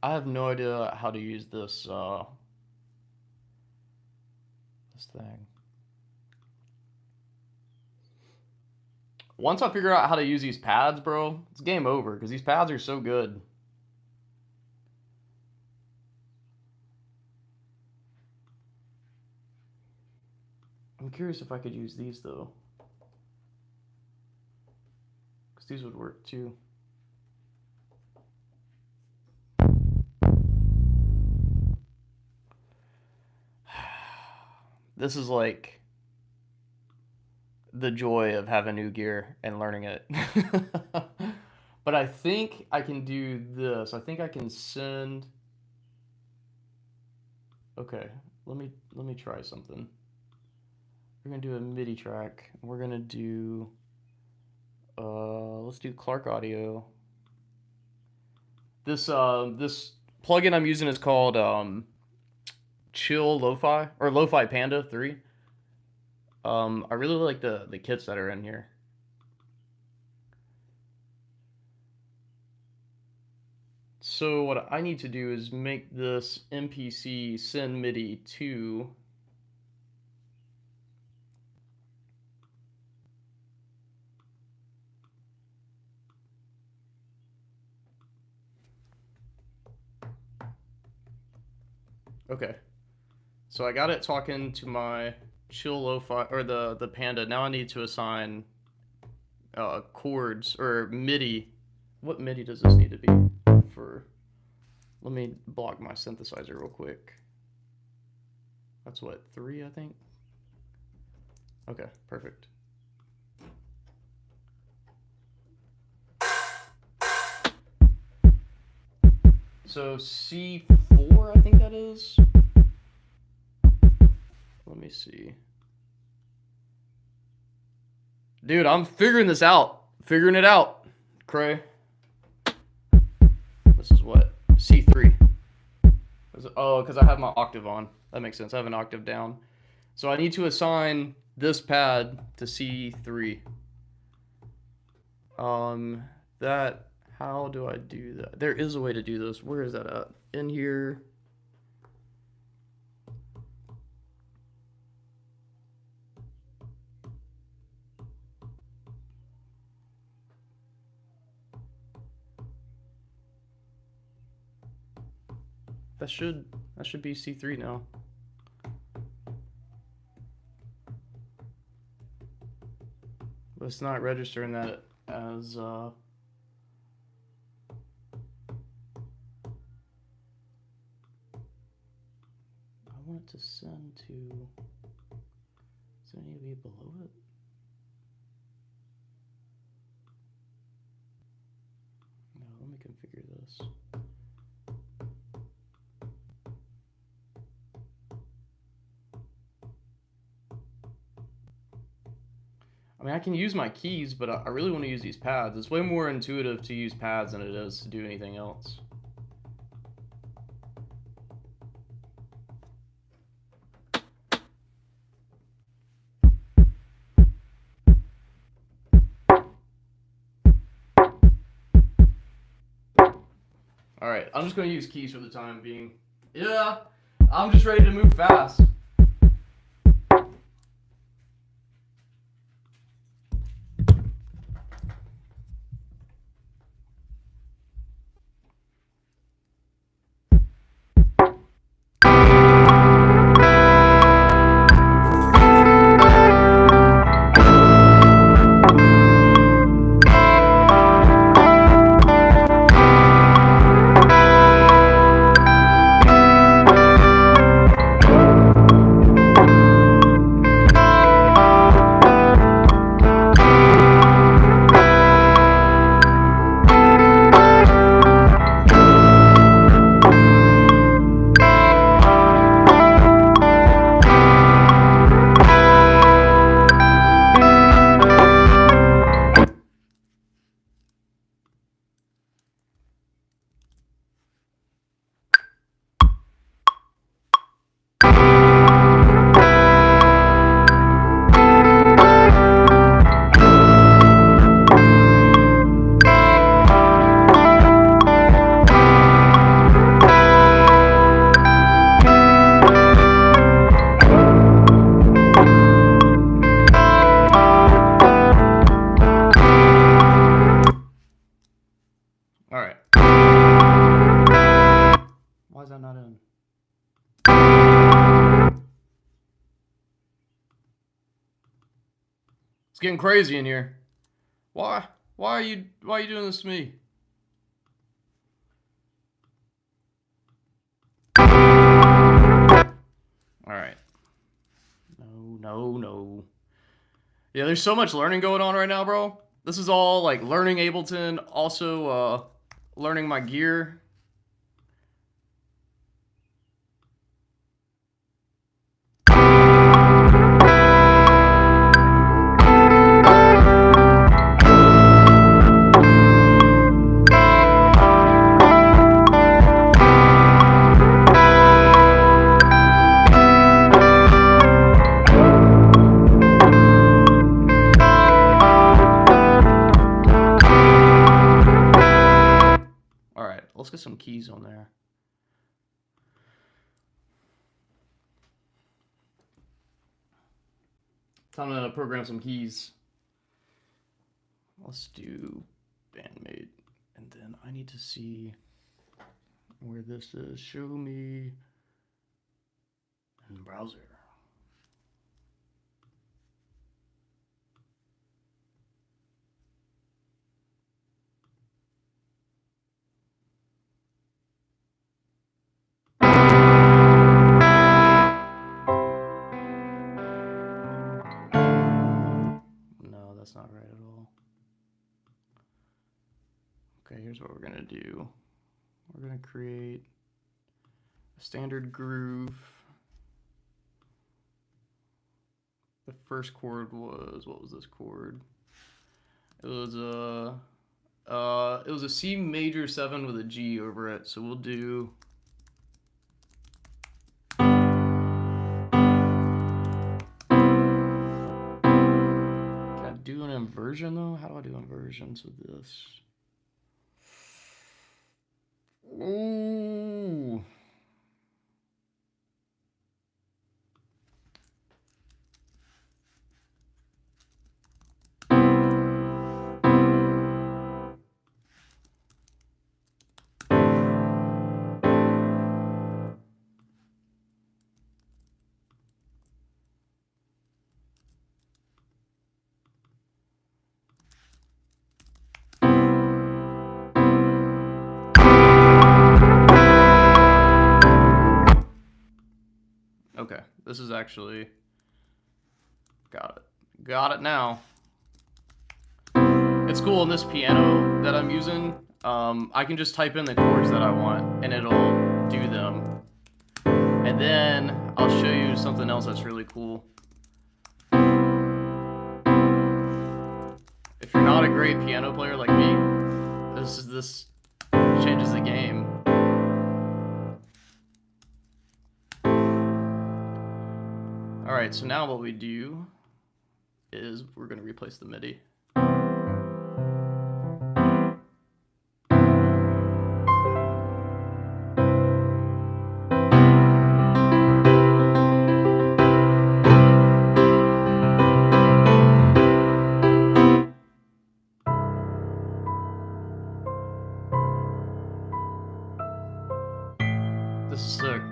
I have no idea how to use this, this thing. Once I figure out how to use these pads, bro, it's game over, because these pads are so good. I'm curious if I could use these, though. Because these would work, too. This is like the joy of having new gear and learning it. But I think I can do this. I think I can send... Okay, let me try something. We're gonna do a MIDI track. We're gonna do let's do Clark Audio. This this plugin I'm using is called Chill Lo-Fi or Lo-Fi Panda 3. I really like the kits that are in here. So what I need to do is make this MPC send MIDI to okay. So I got it talking to my Chill Lo-Fi or the Panda. Now I need to assign chords or MIDI. What MIDI does this need to be for? Let me block my synthesizer real quick. That's what, 3, I think? Okay, perfect. So C4, I think that is. Let me see. Dude, I'm figuring this out. Figuring it out. Cray. This is what? C3. Oh, because I have my octave on. That makes sense. I have an octave down. So I need to assign this pad to C3. How do I do that? There is a way to do this. Where is that at? In here. That should be C3 now. But it's not registering that as I want it to send to. Does it need to be below it? No, let me configure this. I mean, I can use my keys, but I really want to use these pads. It's way more intuitive to use pads than it is to do anything else. Alright, I'm just going to use keys for the time being. Yeah, I'm just ready to move fast. Alright. Why is that not in? It's getting crazy in here. Why? Why are you doing this to me? Alright. No. Yeah, there's so much learning going on right now, bro. This is all like learning Ableton, also learning my gear. Let's get some keys on there. Time to program some keys. Let's do Bandmate. And then I need to see where this is. Show me in the browser. That's not right at all. Okay, here's what we're gonna do. We're gonna create a standard groove. The first chord was, what was this chord? It was a C major 7 with a G over it. So we'll do. Do an inversion though? How do I do inversions with this? Ooh. This is actually... Got it now. It's cool in this piano that I'm using. I can just type in the chords that I want and it'll do them. And then I'll show you something else that's really cool. If you're not a great piano player like me, this changes the game. Alright, so now what we do is we're going to replace the MIDI. This is sick.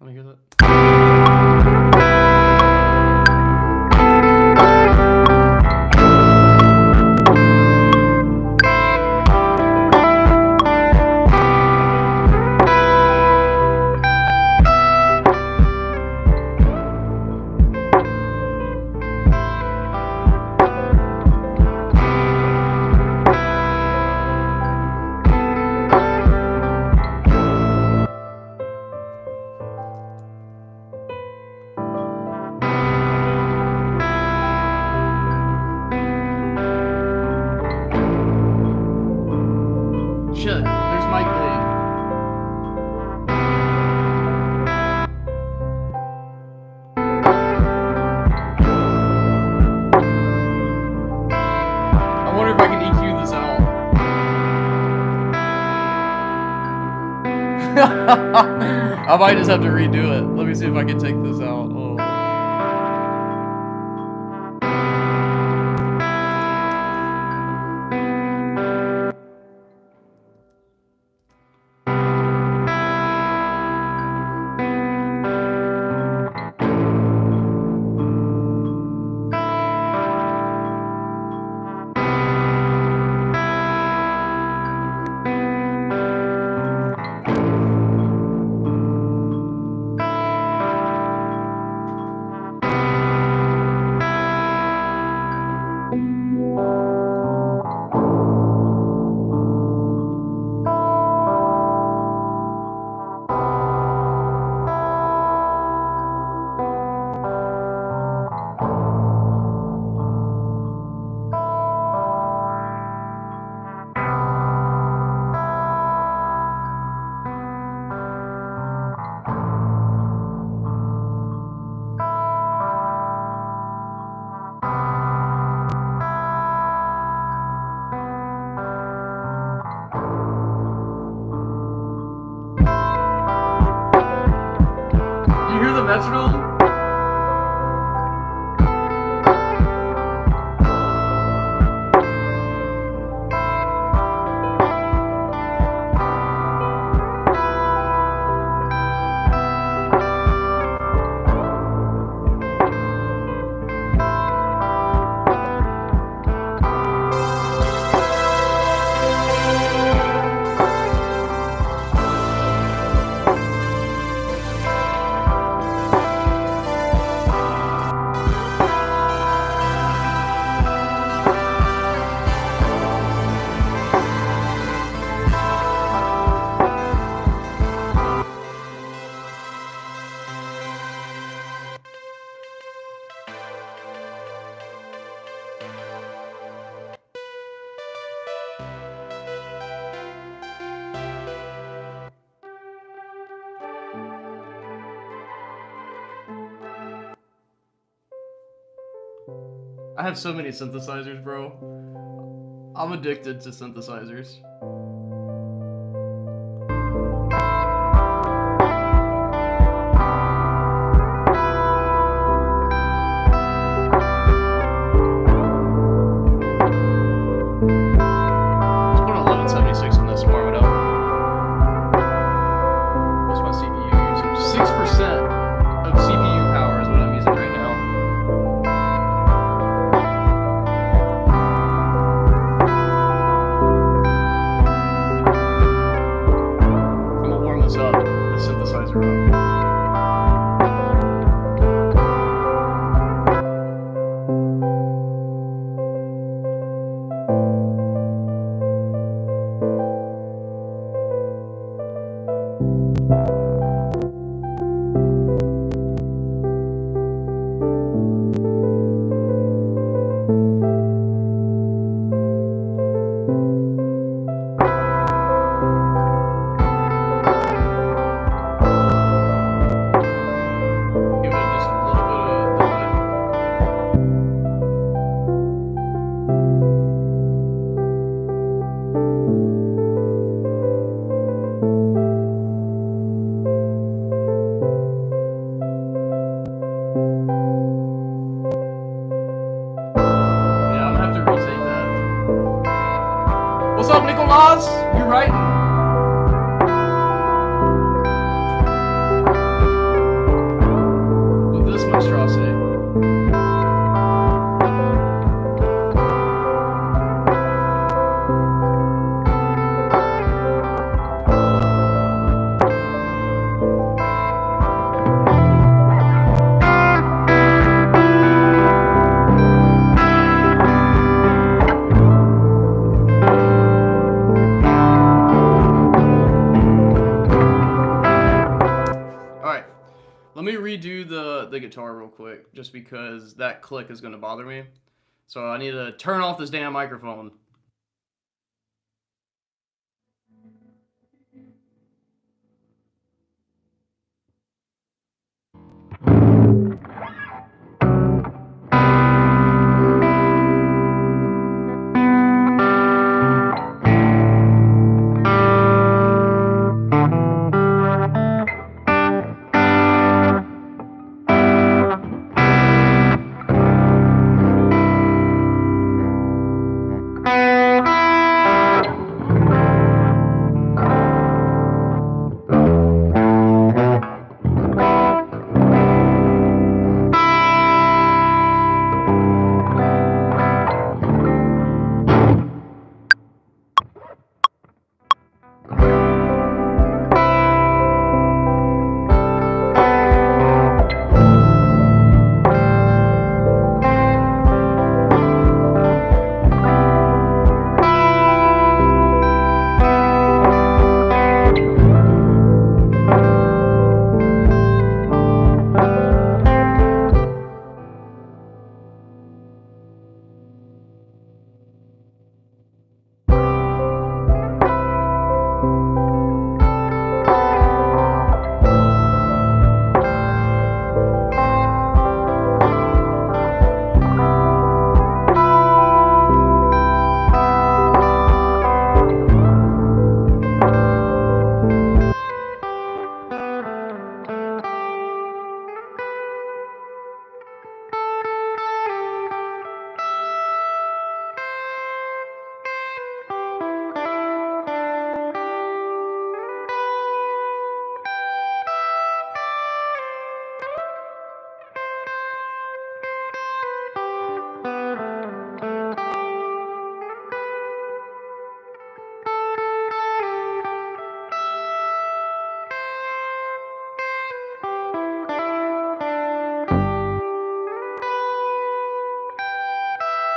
Let me hear that. Shit, there's Mike Lee. I wonder if I can EQ this out. I might just have to redo it. Let me see if I can take this out. Oh. You hear the metronome? I have so many synthesizers, bro. I'm addicted to synthesizers. Let's put an 1176 on this and warm it up. What's my CPU usage? 6% of CPU power is what I'm using right now. I'm gonna warm this up, the synthesizer up. Give it just a little bit of delay. Yeah, I'm gonna have to retake that. What's up, Nicolas? You writing? With this monstrosity. Alright, let me redo the guitar real quick, just because that click is gonna bother me. So I need to turn off this damn microphone.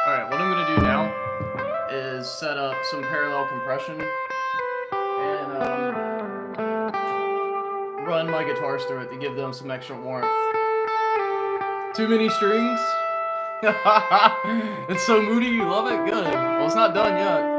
Alright, what I'm gonna do now is set up some parallel compression and run my guitars through it to give them some extra warmth. Too many strings? It's so moody, you love it? Good. Well, it's not done yet.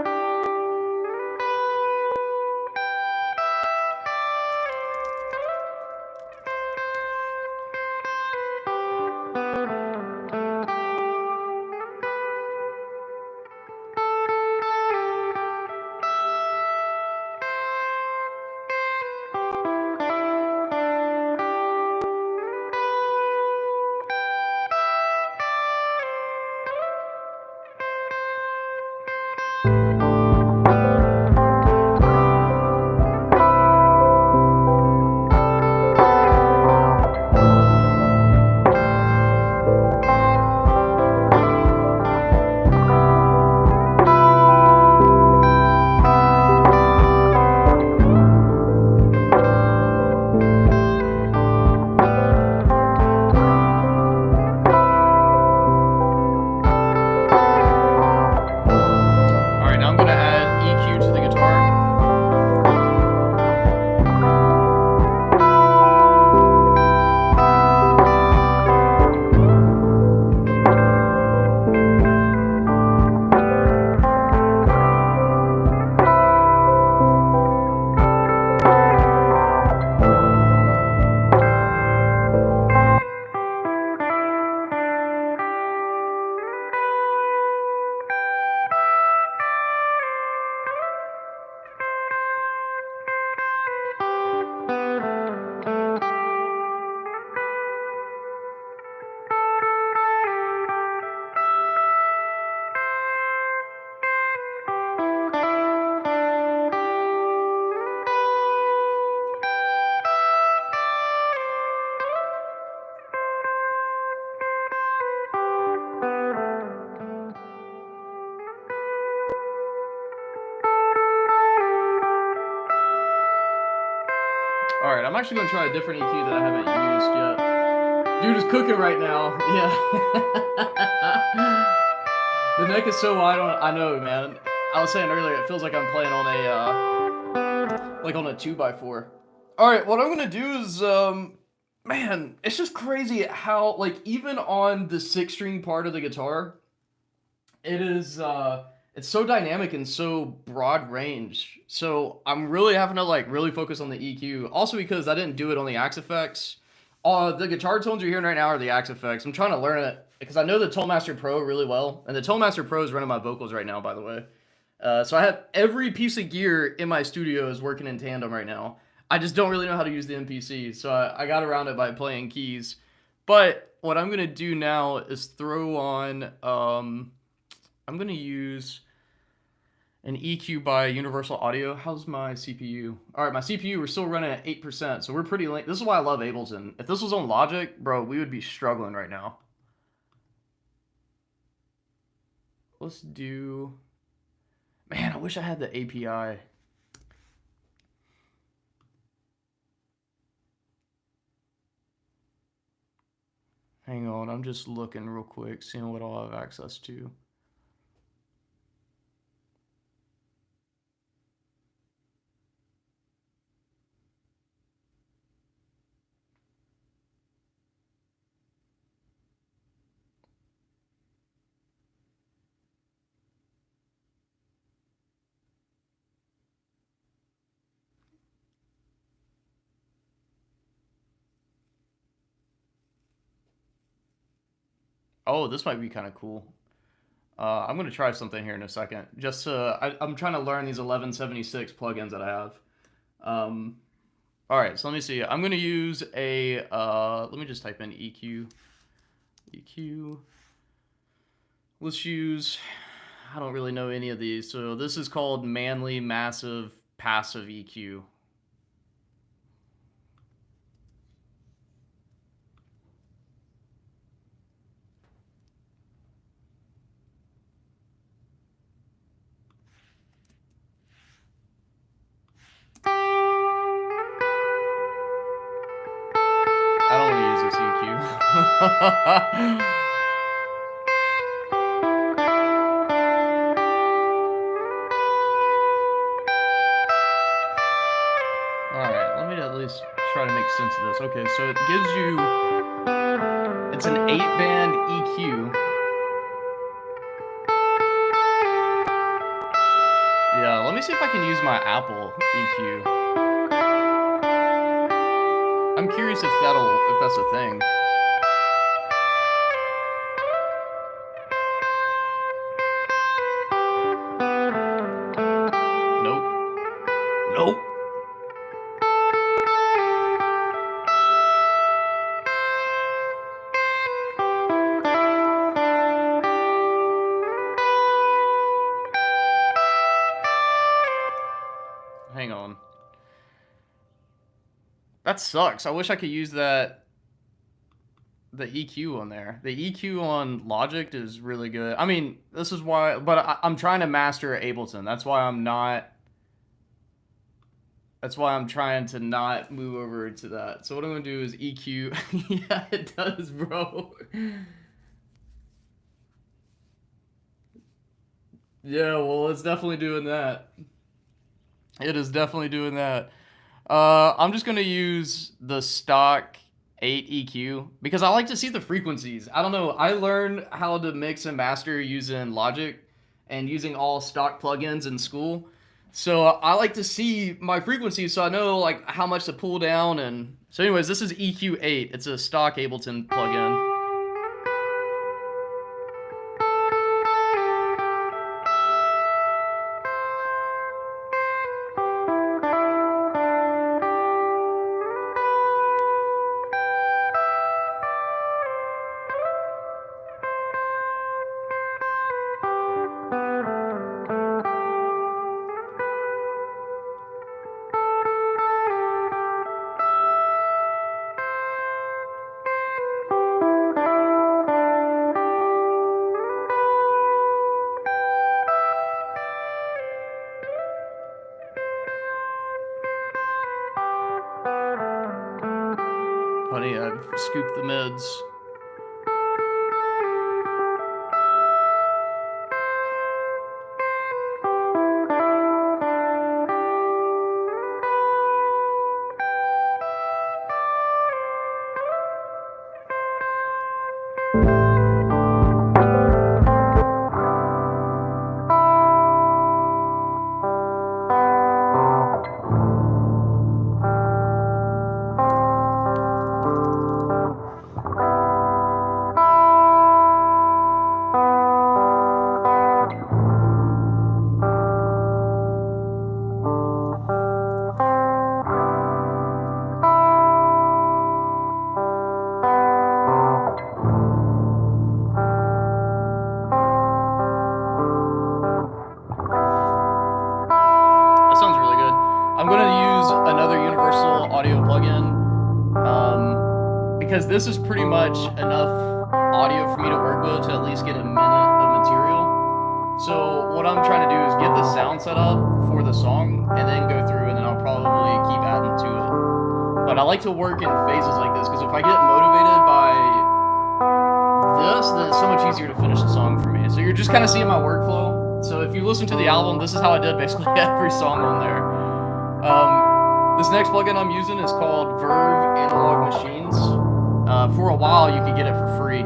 All right, I'm actually gonna try a different EQ that I haven't used yet. Dude is cooking right now. Yeah. The neck is so wide on. I know, man. I was saying earlier, it feels like I'm playing on a like on a 2x4. All right, what I'm gonna do is man, it's just crazy how like even on the 6 string part of the guitar, it is it's so dynamic and so broad range. So I'm really having to like really focus on the EQ. Also because I didn't do it on the Axe Effects. The guitar tones you're hearing right now are the Axe Effects. I'm trying to learn it because I know the Tonemaster Pro really well, and the Tonemaster Pro is running my vocals right now, by the way. So I have every piece of gear in my studio is working in tandem right now. I just don't really know how to use the MPC, so I got around it by playing keys. But what I'm gonna do now is throw on. I'm gonna use an EQ by Universal Audio. How's my CPU? All right, my CPU, we're still running at 8%, so we're pretty late. This is why I love Ableton. If this was on Logic, bro, we would be struggling right now. Let's do... Man, I wish I had the API. Hang on, I'm just looking real quick, seeing what I'll have access to. Oh, this might be kind of cool. I'm going to try something here in a second. Just I'm trying to learn these 1176 plugins that I have. All right, so let me see. I'm going to use a, let me just type in EQ. EQ. Let's use, I don't really know any of these. So this is called Manly Massive Passive EQ. I don't want to use this EQ. Alright, let me at least try to make sense of this. Okay, so it gives you... It's an 8-band EQ. Yeah, let me see if I can use my Apple EQ. I'm curious if that's a thing. Nope. Nope. Hang on. That sucks. I wish I could use the EQ on there. The EQ on Logic is really good. I mean, this is why, but I'm trying to master Ableton. That's why I'm trying to not move over to that. So what I'm gonna do is EQ. Yeah, it does, bro. Yeah, well, it's definitely doing that. It is definitely doing that. I'm just gonna use the stock 8 EQ because I like to see the frequencies. I don't know. I learned how to mix and master using Logic and using all stock plugins in school. So I like to see my frequencies so I know like how much to pull down. And so anyways, this is EQ8. It's a stock Ableton plugin. Honey, I've scooped the mids. That sounds really good. I'm going to use another Universal Audio plugin because this is pretty much enough audio for me to work with to at least get a minute of material. So what I'm trying to do is get the sound set up for the song and then go through, and then I'll probably keep adding to it. But I like to work in phases like this because if I get motivated by this, then it's so much easier to finish the song for me. So you're just kind of seeing my workflow. So if you listen to the album, this is how I did basically every song on there. This next plugin I'm using is called Verve Analog Machines. For a while, you could get it for free.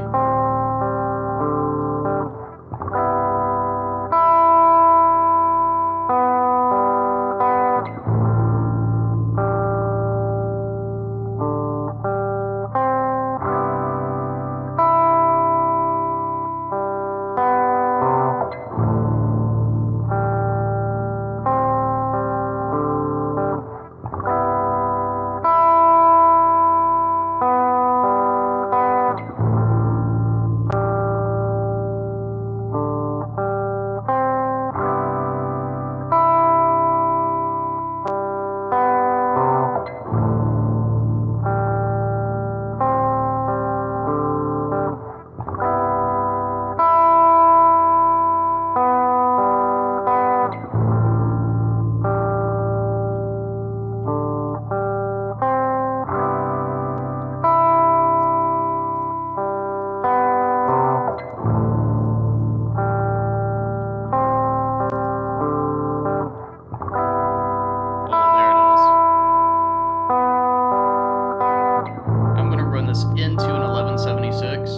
Into an 1176.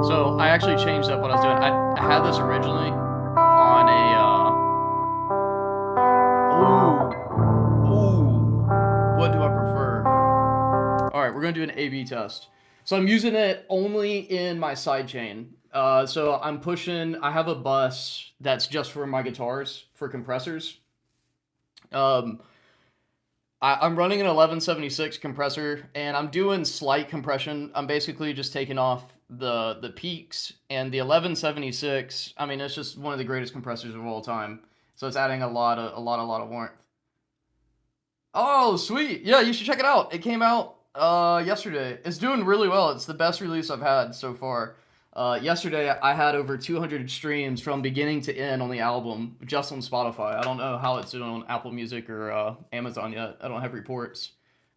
So I actually changed up what I was doing. I had this originally on a what do I prefer? Alright, we're gonna do an A/B test. So I'm using it only in my sidechain. So I'm pushing, I have a bus that's just for my guitars, for compressors. I'm running an 1176 compressor, and I'm doing slight compression. I'm basically just taking off the peaks, and the 1176, I mean, it's just one of the greatest compressors of all time. So it's adding a lot of warmth. Oh, sweet. Yeah, you should check it out. It came out yesterday. It's doing really well. It's the best release I've had so far. Yesterday, I had over 200 streams from beginning to end on the album, just on Spotify. I don't know how it's doing on Apple Music or Amazon yet. I don't have reports.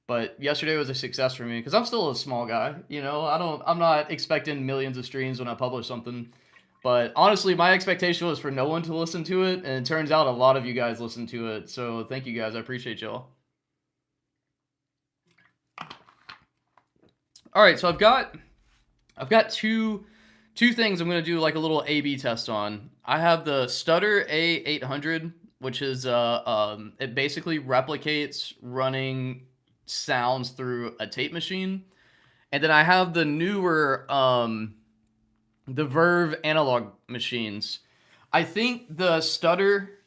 But yesterday was a success for me because I'm still a small guy. You know, I'm not expecting millions of streams when I publish something. But honestly, my expectation was for no one to listen to it, and it turns out a lot of you guys listened to it. So thank you guys. I appreciate y'all. All right, so I've got two things I'm going to do like a little A/B test on. I have the Stutter A800, which is it basically replicates running sounds through a tape machine. And then I have the newer the Verve Analog Machines. I think the Stutter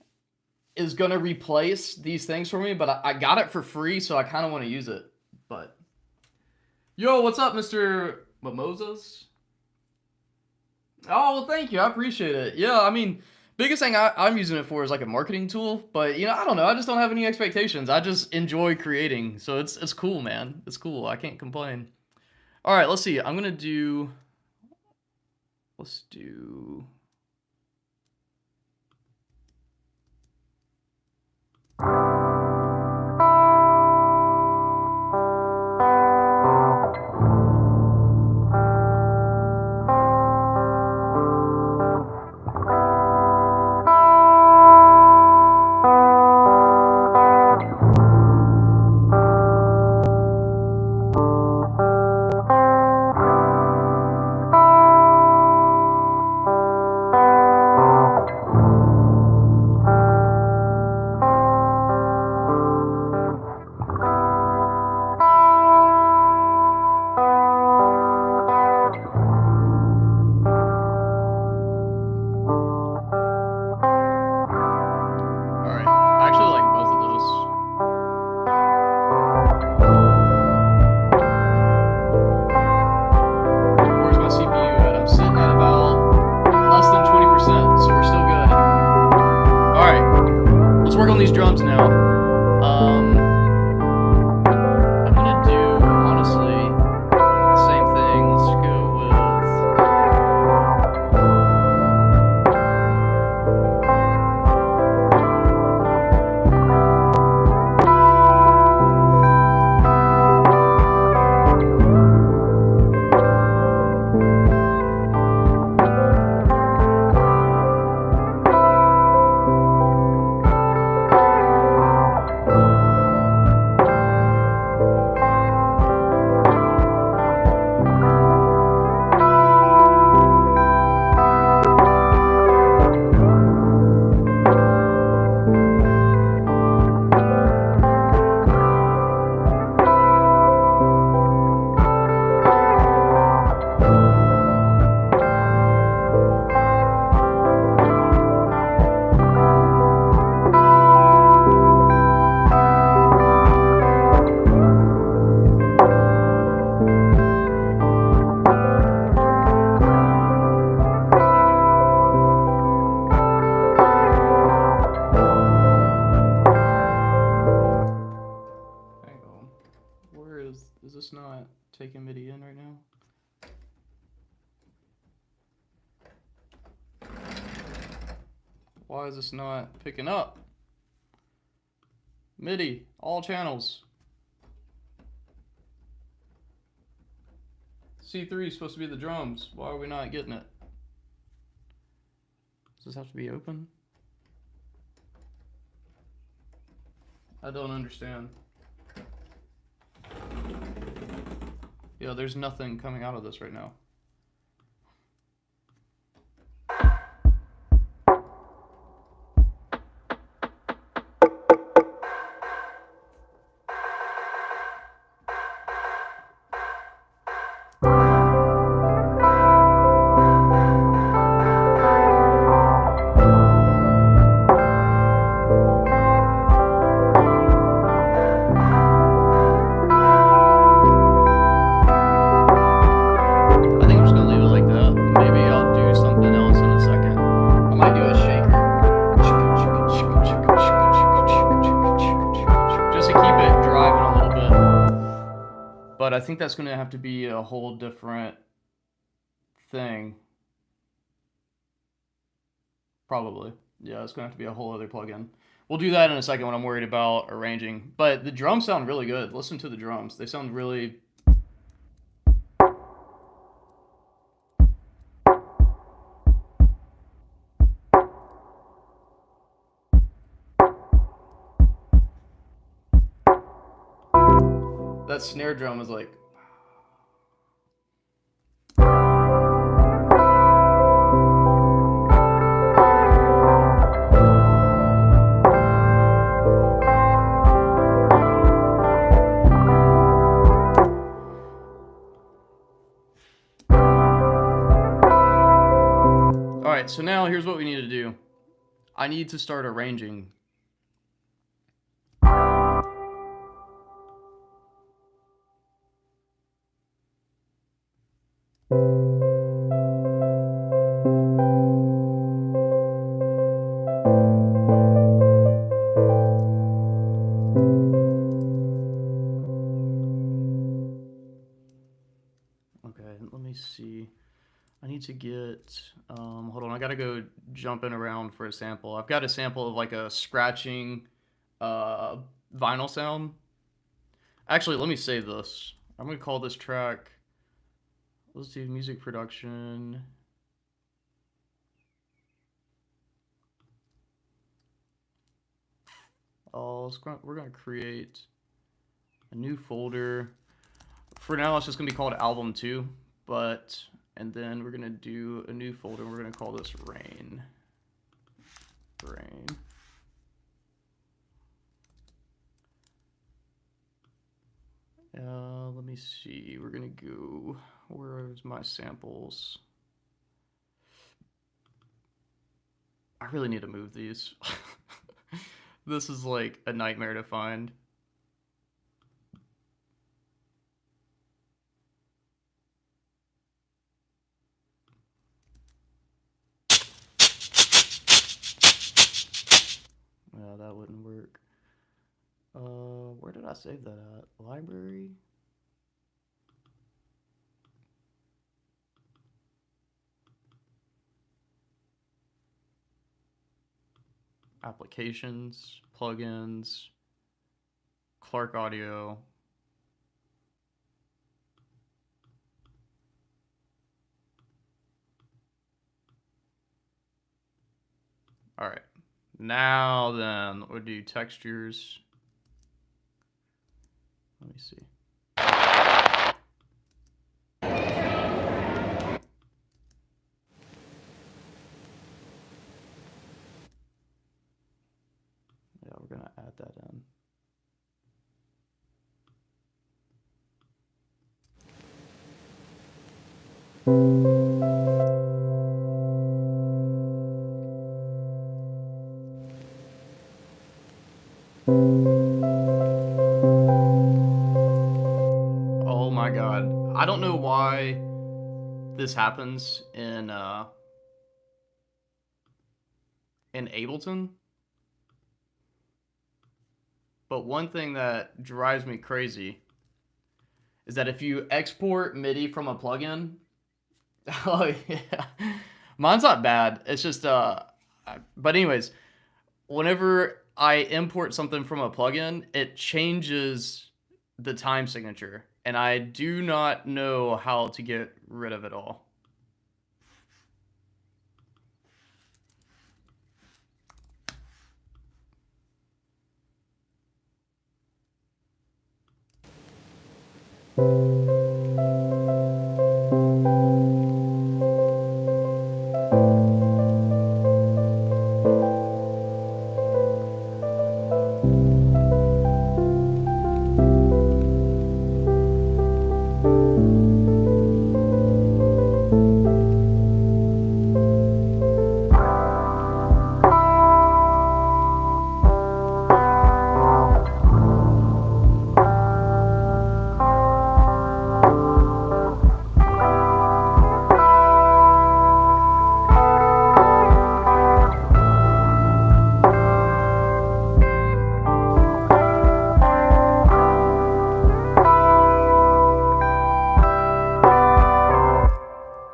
is going to replace these things for me, but I got it for free, so I kind of want to use it. But yo, what's up, Mr. Mimosas? Oh, well, thank you. I appreciate it. Yeah, I mean, biggest thing I'm using it for is like a marketing tool, but you know, I don't know. I just don't have any expectations. I just enjoy creating, so it's cool, man. It's cool. I can't complain. All right, let's see. Let's do. this not taking MIDI in right now? Why is this not picking up? MIDI, all channels. C3 is supposed to be the drums. Why are we not getting it? Does this have to be open? I don't understand. Yeah, there's nothing coming out of this right now. But I think that's going to have to be a whole different thing. Probably. Yeah, it's going to have to be a whole other plugin. We'll do that in a second when I'm worried about arranging. But the drums sound really good. Listen to the drums. They sound really... That snare drum is like... Alright, so now here's what we need to do. I need to start arranging. Okay, let me see. I need to get, hold on, I gotta go jumping around for a sample. I've got a sample of like a scratching vinyl sound. Actually, let me save this. I'm gonna call this track, let's do music production. We're gonna create a new folder. For now, it's just gonna be called album 2, and then we're gonna do a new folder. We're gonna call this rain. Let me see. We're gonna go. Where's my samples? I really need to move these. This is like a nightmare to find. Yeah, that wouldn't work. Where did I save that at? Library? Applications, plugins, Clark Audio. All right. Now then, we'll do textures. Let me see. Yeah, we're gonna add that in. Oh my god. I don't know why this happens in Ableton. But one thing that drives me crazy is that if you export MIDI from a plugin, oh yeah, mine's not bad. It's just but anyways, whenever I import something from a plugin, it changes the time signature, and I do not know how to get rid of it all.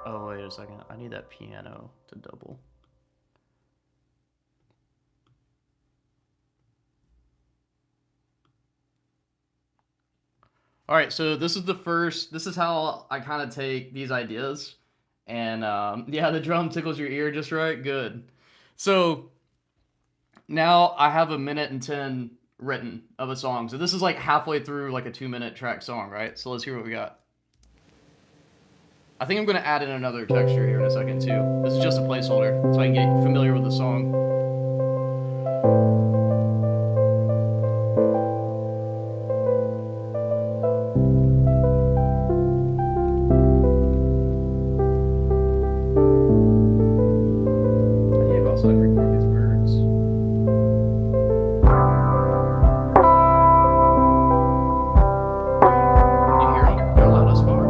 Oh, wait a second. I need that piano to double. All right, so this is how I kind of take these ideas. And yeah, the drum tickles your ear just right. Good. So now I have 1:10 written of a song. So this is like halfway through like a 2-minute track song, right? So let's hear what we got. I think I'm going to add in another texture here in a second too. This is just a placeholder so I can get familiar with the song. I need to also record these words. You hear them? They're loud as fuck.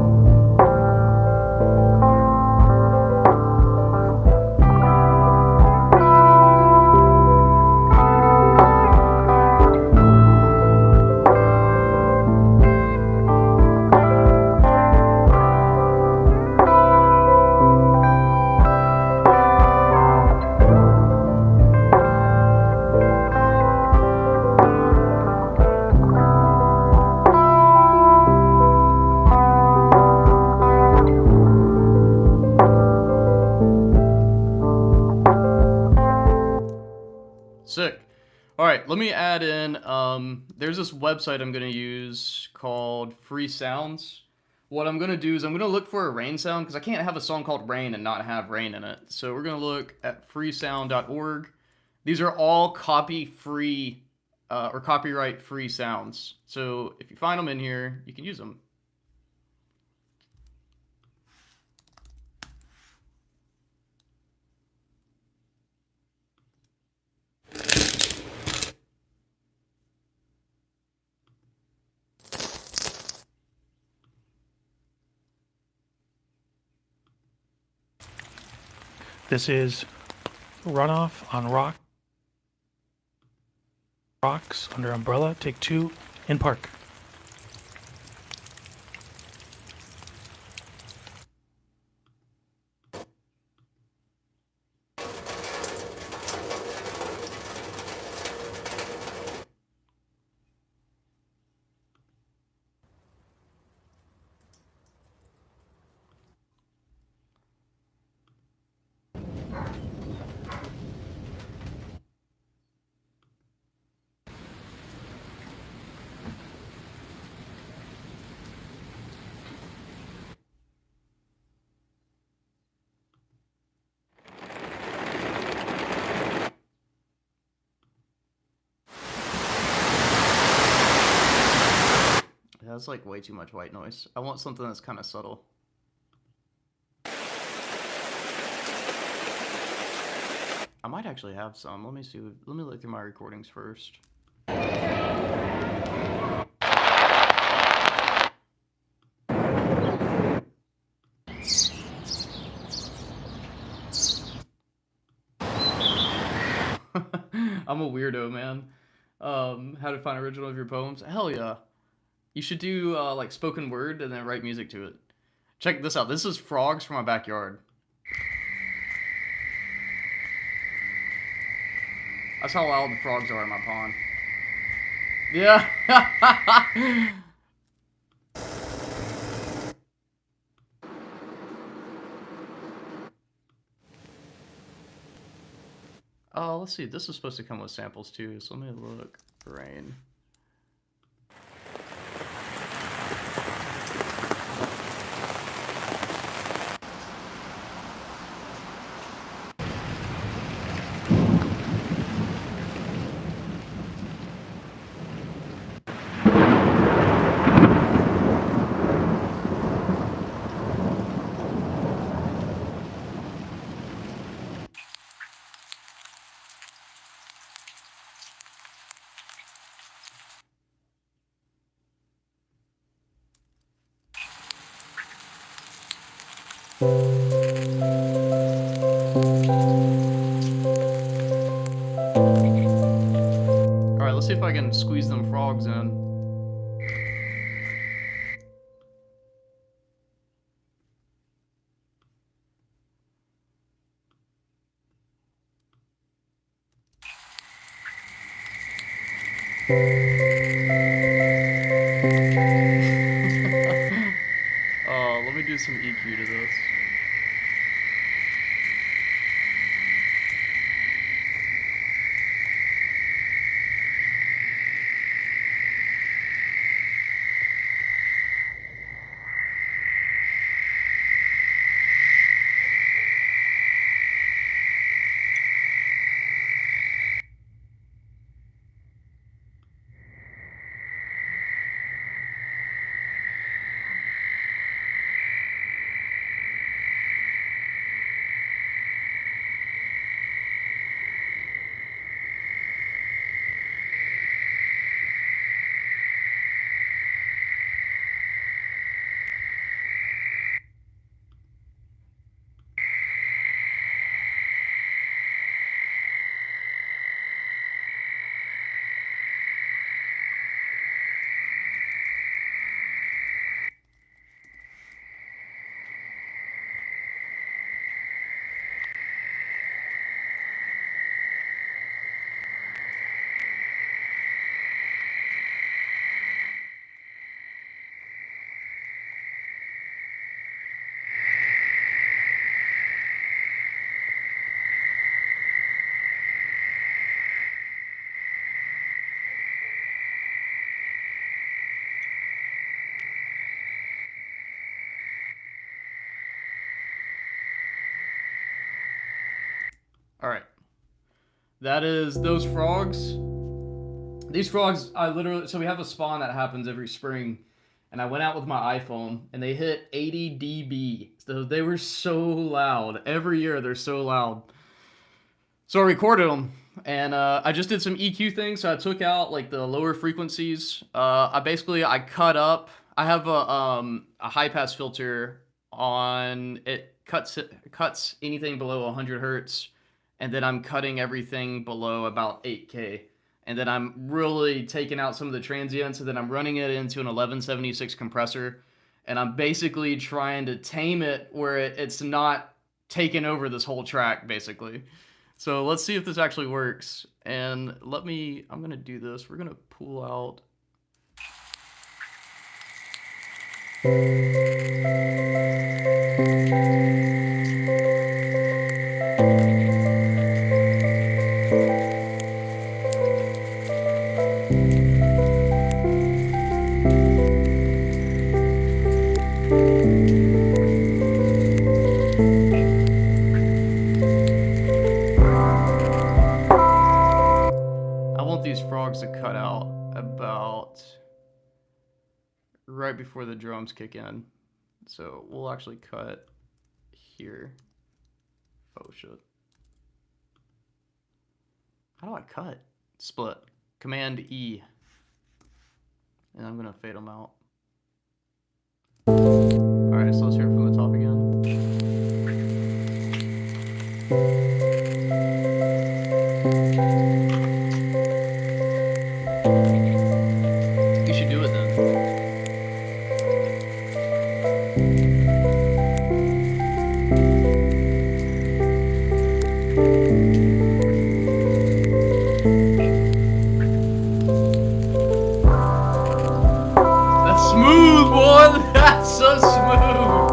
Sick. All right, let me add in, there's this website I'm going to use called Free Sounds. What I'm going to do is I'm going to look for a rain sound because I can't have a song called Rain and not have rain in it. So we're going to look at freesound.org. These are all copy-free or copyright-free sounds. So if you find them in here, you can use them. This is Runoff on Rocks under Umbrella, take 2 in Park. That's like way too much white noise. I want something that's kind of subtle. I might actually have some. Let me see. Let me look through my recordings first. I'm a weirdo, man. How to find original of your poems? Hell yeah. You should do like spoken word and then write music to it. Check this out. This is frogs from my backyard. That's how loud the frogs are in my pond. Yeah. Oh, let's see. This is supposed to come with samples too, so let me look. Rain. Alright, let's see if I can squeeze them frogs in. Let me do some EQ to this. Alright. That is those frogs. These frogs, so we have a spawn that happens every spring, and I went out with my iPhone, and they hit 80 dB. So they were so loud. Every year, they're so loud. So I recorded them, and I just did some EQ things. So I took out like the lower frequencies. I cut up. I have a high pass filter on it. Cuts anything below 100 hertz, and then I'm cutting everything below about 8K. And then I'm really taking out some of the transients, and then I'm running it into an 1176 compressor, and I'm basically trying to tame it where it's not taking over this whole track, basically. So let's see if this actually works. And I'm gonna do this. We're gonna pull out. To cut out about right before the drums kick in. So we'll actually cut here. Oh shit. How do I cut? Split. Command E. And I'm gonna fade them out. Alright, so let's hear it from the top again. You should do it then. So smooth.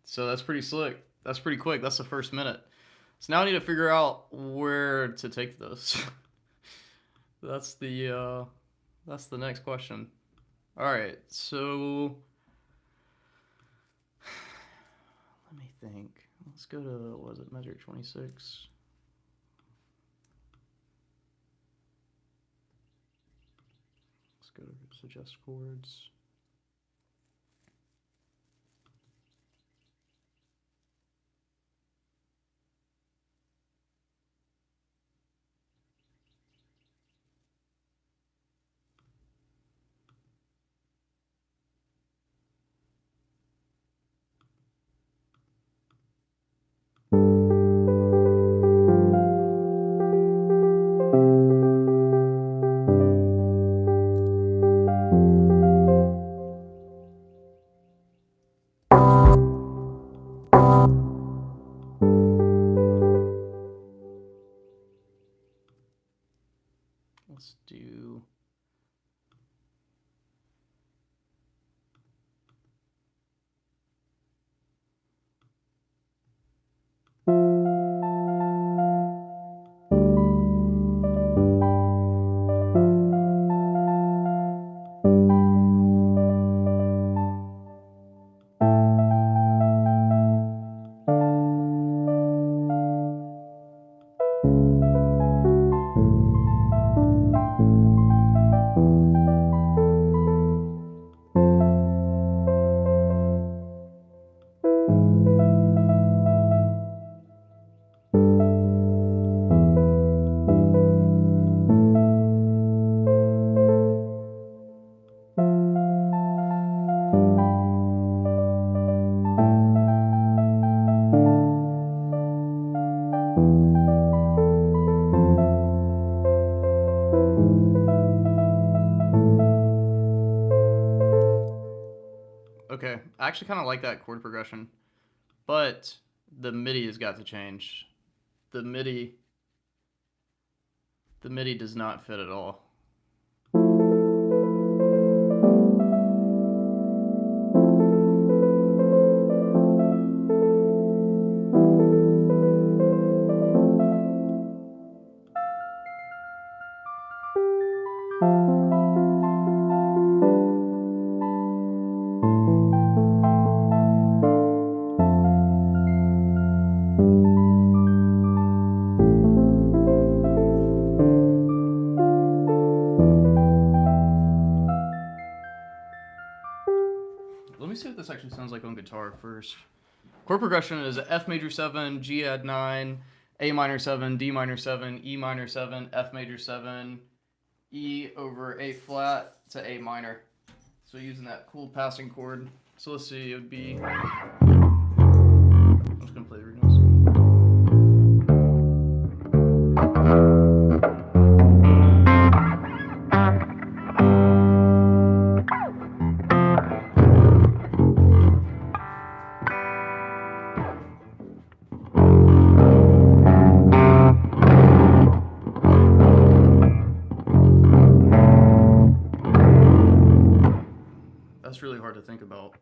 So that's pretty slick. That's pretty quick. That's the first minute. So now I need to figure out where to take this. That's the next question. All right. So let me think. Let's go to, what is it, measure 26. Let's go to suggest chords. Let's do Okay, I actually kind of like that chord progression, but the MIDI has got to change. The MIDI does not fit at all. Let me see what this actually sounds like on guitar first. Chord progression is F major 7, G add 9, A minor 7, D minor 7, E minor 7, F major 7, E over A flat to A minor. So using that cool passing chord. So let's see, it would be, I'm just gonna play the originals. That's really hard to think about.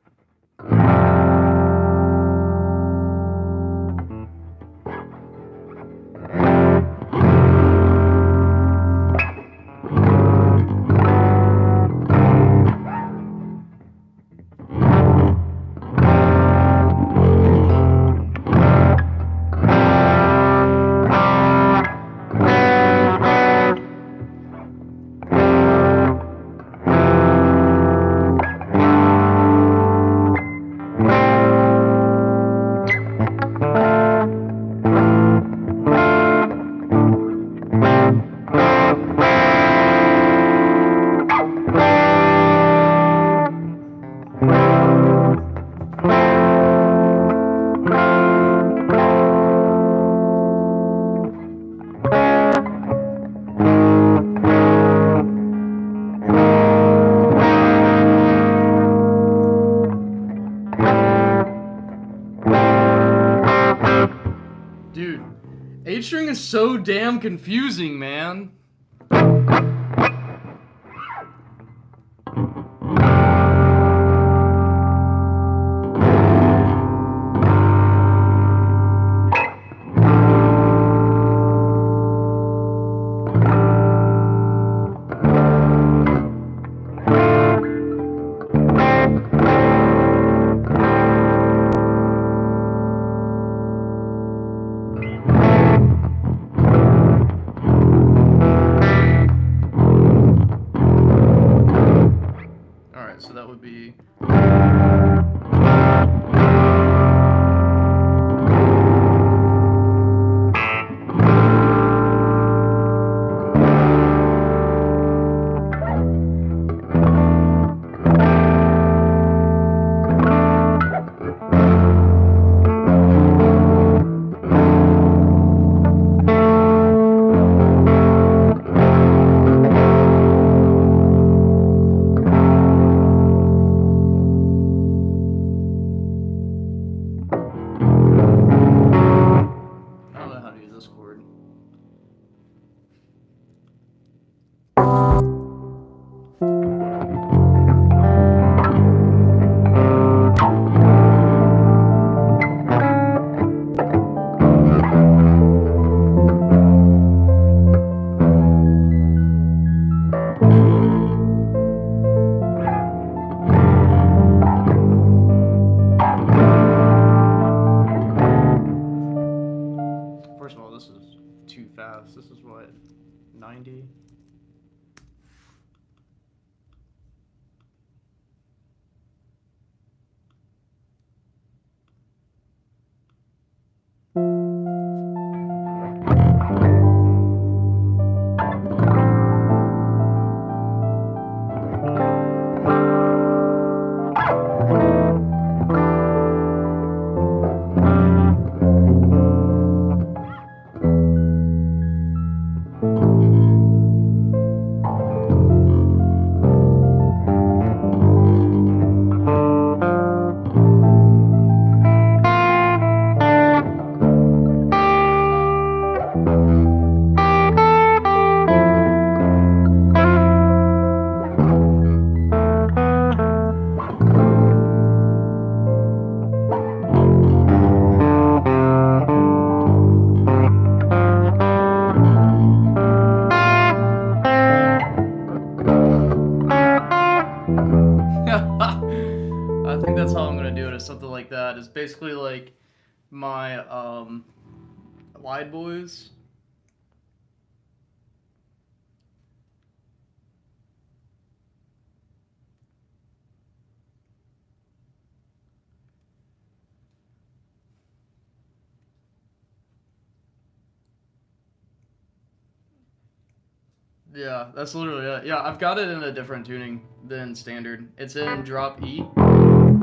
so damn confusing, man. Alright, so that would be... I don't know how to use this chord. First of all, this is too fast. This is what, 90? I think that's how I'm gonna do it, is something like that. It's basically like my Wide Boys. Yeah, that's literally it. Yeah, I've got it in a different tuning than standard. It's in drop E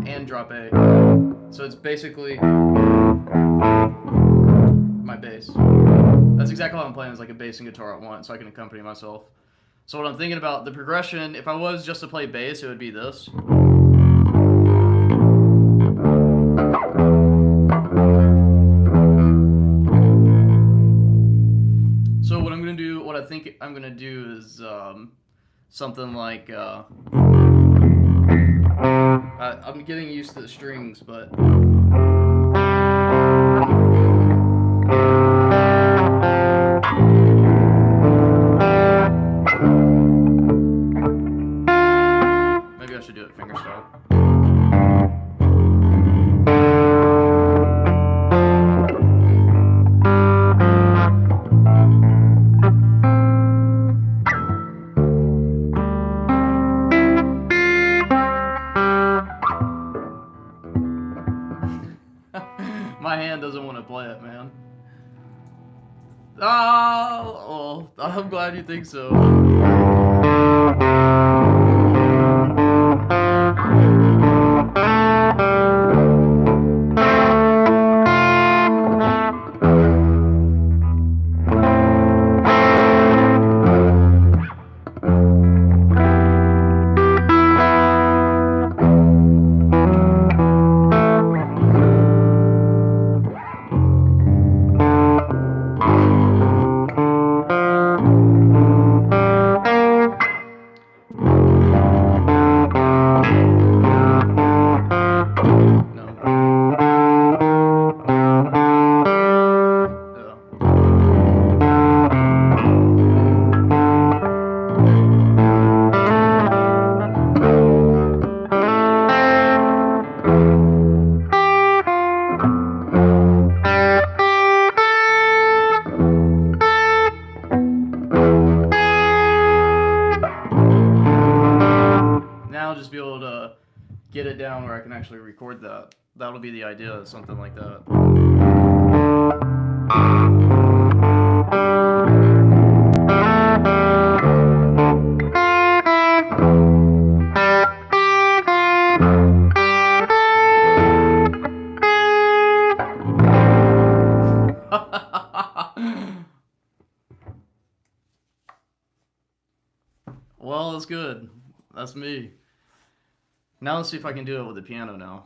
and drop A. So it's basically my bass. That's exactly what I'm playing, is like a bass and guitar at once, so I can accompany myself. So what I'm thinking about, the progression, if I was just to play bass, it would be this. So what I'm gonna do, what I think I'm gonna do is something like I'm getting used to the strings, but maybe I should do it fingerstyle. My hand doesn't want to play it, man. Oh, well, I'm glad you think so. get it down where I can actually record that. That'll be the idea, something like that. Well, that's good. That's me. Now let's see if I can do it with the piano now.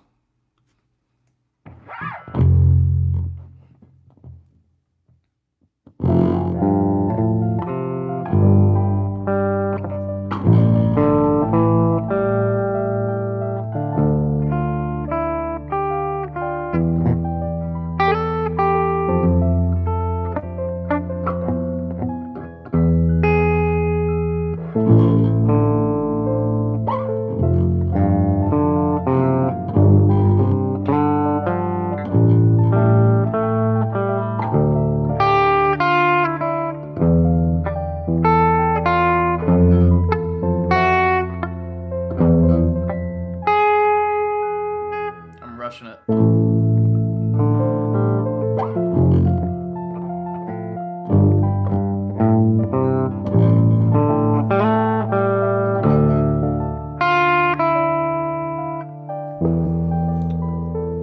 I'm rushing it.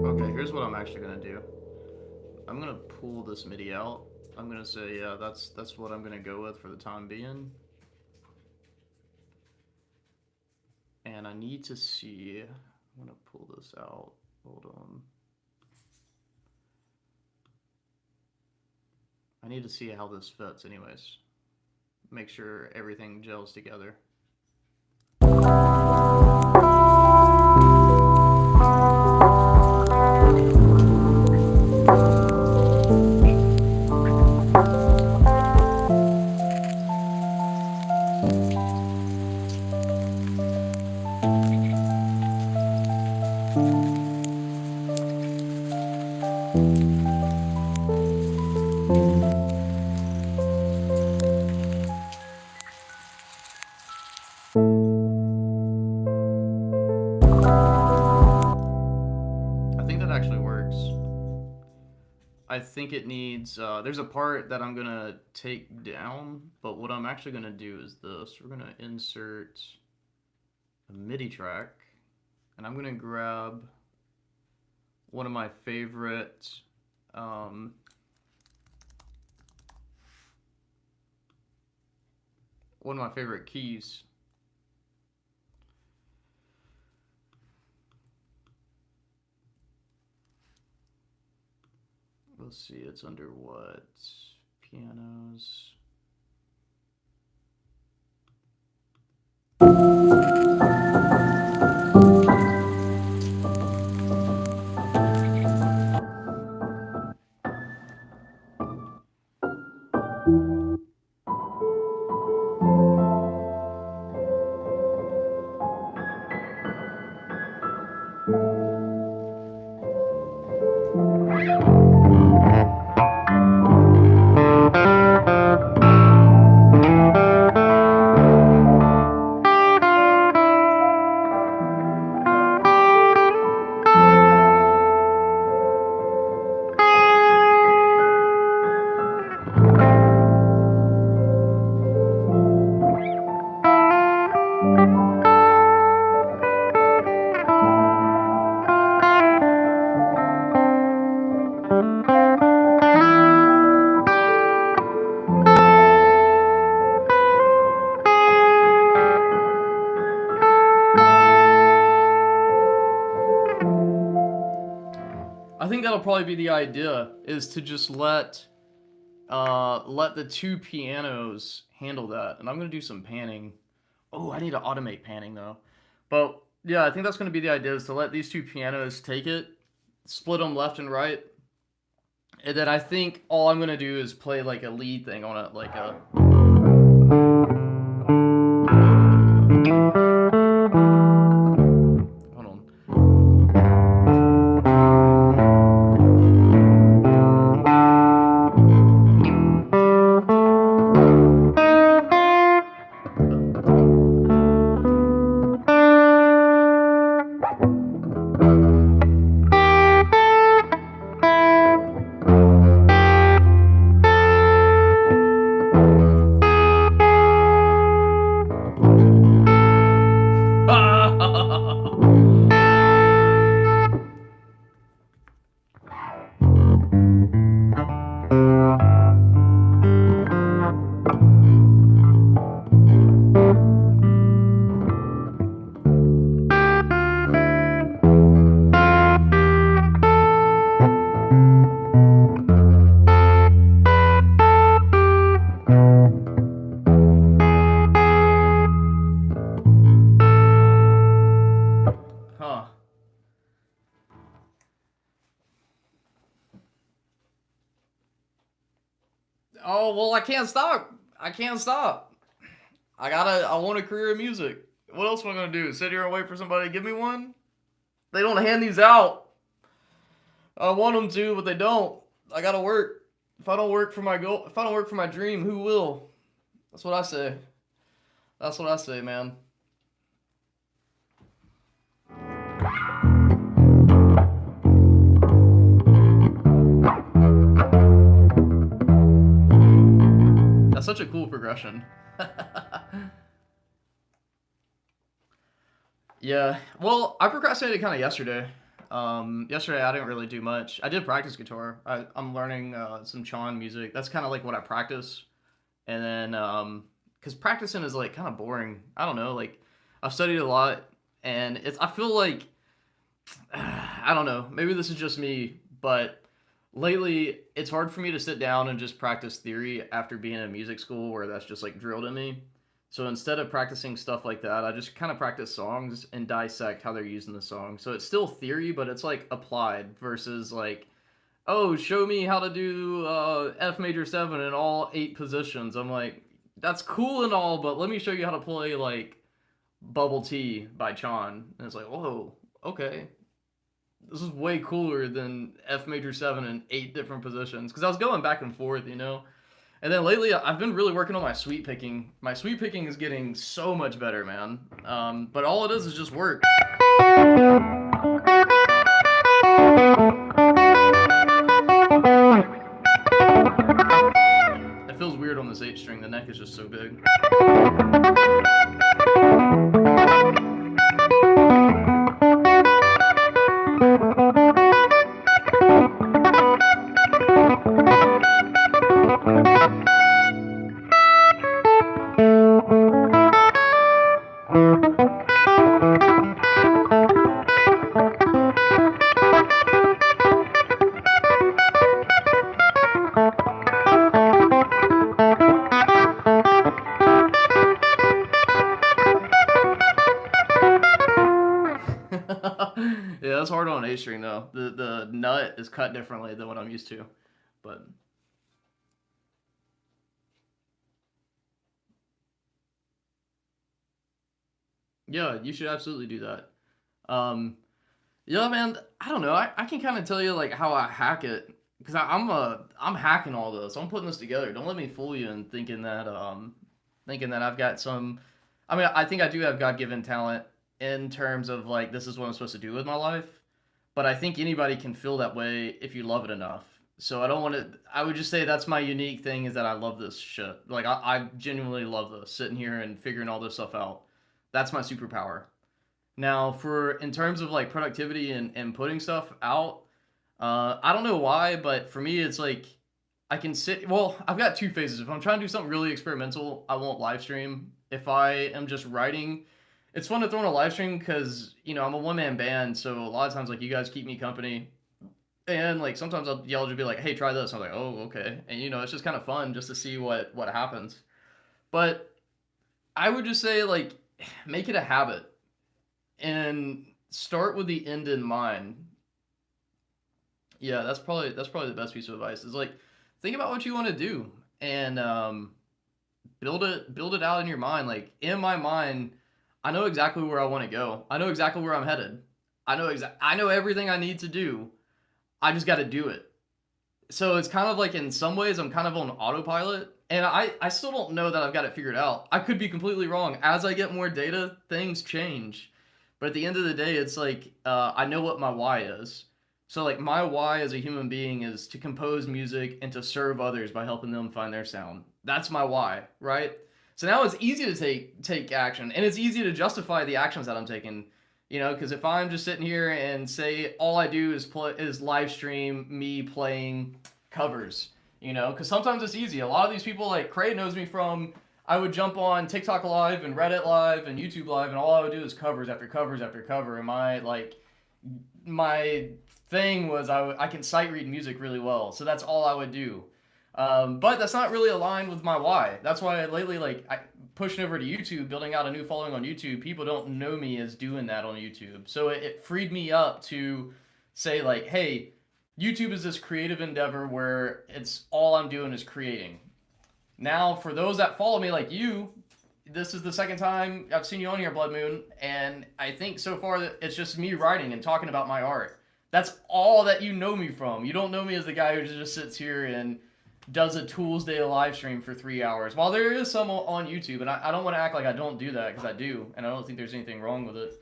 Okay, here's what I'm actually gonna do. I'm gonna pull this MIDI out. I'm gonna say, yeah, that's what I'm gonna go with for the time being. And I need to see. I'm gonna pull this out. Hold on. I need to see how this fits, anyways. Make sure everything gels together. I think that actually works. I think it needs, there's a part that I'm gonna take down, but what I'm actually gonna do is this. We're gonna insert a MIDI track, and I'm gonna grab one of my favorite, keys. Let's see, it's under what? Pianos. I think that'll probably be the idea, is to just let the two pianos handle that. And I'm gonna do some panning. Oh, I need to automate panning though. But yeah, I think that's gonna be the idea, is to let these two pianos take it, split them left and right. And then I think all I'm gonna do is play like a lead thing on it, like a... Hold on. Oh well, I can't stop. I can't stop. I want a career in music. What else am I gonna do? Sit here and wait for somebody to give me one? They don't hand these out. I want them to, but they don't. I gotta work. If I don't work for my goal, if I don't work for my dream, who will? That's what I say. That's what I say, man. That's such a cool progression. Yeah. Well, I procrastinated kind of yesterday. Yesterday I didn't really do much. I did practice guitar. I'm learning some Chan music. That's kind of like what I practice. And then, because practicing is like kind of boring. I don't know. Like, I've studied a lot, and I feel like, I don't know. Maybe this is just me, but lately it's hard for me to sit down and just practice theory after being in music school where that's just like drilled in me. So instead of practicing stuff like that, I just kind of practice songs and dissect how they're using the song. So it's still theory, but it's like applied versus like, oh, show me how to do F major 7 in all 8 positions. I'm like, that's cool and all, but let me show you how to play like Bubble Tea by Chan. And it's like, whoa, okay. This is way cooler than F major 7 in 8 different positions. Because I was going back and forth, you know? And then lately, I've been really working on my sweep picking. My sweep picking is getting so much better, man. But all it is just work. It feels weird on this 8 string. The neck is just so big. Yeah, that's hard on an A string though. The nut is cut differently than what I'm used to. But yeah, you should absolutely do that. Um, yeah, man, I don't know. I can kind of tell you like how I hack it because I'm hacking all this. I'm putting this together. Don't let me fool you in thinking that I've got some. I mean, I think I do have God-given talent in terms of like this is what I'm supposed to do with my life. But I think anybody can feel that way if you love it enough. So I don't want to. I would just say that's my unique thing is that I love this shit. Like I genuinely love this sitting here and figuring all this stuff out. That's my superpower. Now, for in terms of like productivity and putting stuff out, I don't know why, but for me, it's like I can sit. Well, I've got two phases. If I'm trying to do something really experimental, I won't live stream. If I am just writing, it's fun to throw in a live stream because I'm a one man band, so a lot of times like you guys keep me company, and like sometimes y'all just be like, "Hey, try this." I'm like, "Oh, okay," and it's just kind of fun just to see what happens. But I would just say like make it a habit and start with the end in mind. Yeah, that's probably the best piece of advice. Is like think about what you want to do and build it out in your mind. Like in my mind, I know exactly where I want to go. I know exactly where I'm headed. I know everything I need to do. I just got to do it. So it's kind of like in some ways I'm kind of on autopilot and I still don't know that I've got it figured out. I could be completely wrong. As I get more data, things change. But at the end of the day, it's like I know what my why is. So like my why as a human being is to compose music and to serve others by helping them find their sound. That's my why, right? So now it's easy to take action and it's easy to justify the actions that I'm taking. Because if I'm just sitting here and say all I do is live stream me playing covers, because sometimes it's easy. A lot of these people, like Cray knows me from, I would jump on TikTok Live and Reddit Live and YouTube Live, and all I would do is covers after covers after cover. And my thing was I can sight read music really well, so that's all I would do. But that's not really aligned with my why. That's why lately, I pushing over to YouTube, building out a new following on YouTube. People don't know me as doing that on YouTube, so it freed me up to say like, hey, YouTube is this creative endeavor where it's all I'm doing is creating. Now, for those that follow me like you, this is the second time I've seen you on here, Blood Moon, and I think so far that it's just me writing and talking about my art. That's all that you know me from. You don't know me as the guy who just sits here and does a Tools Day live stream for 3 hours. While there is some on YouTube, and I don't want to act like I don't do that, because I do, and I don't think there's anything wrong with it.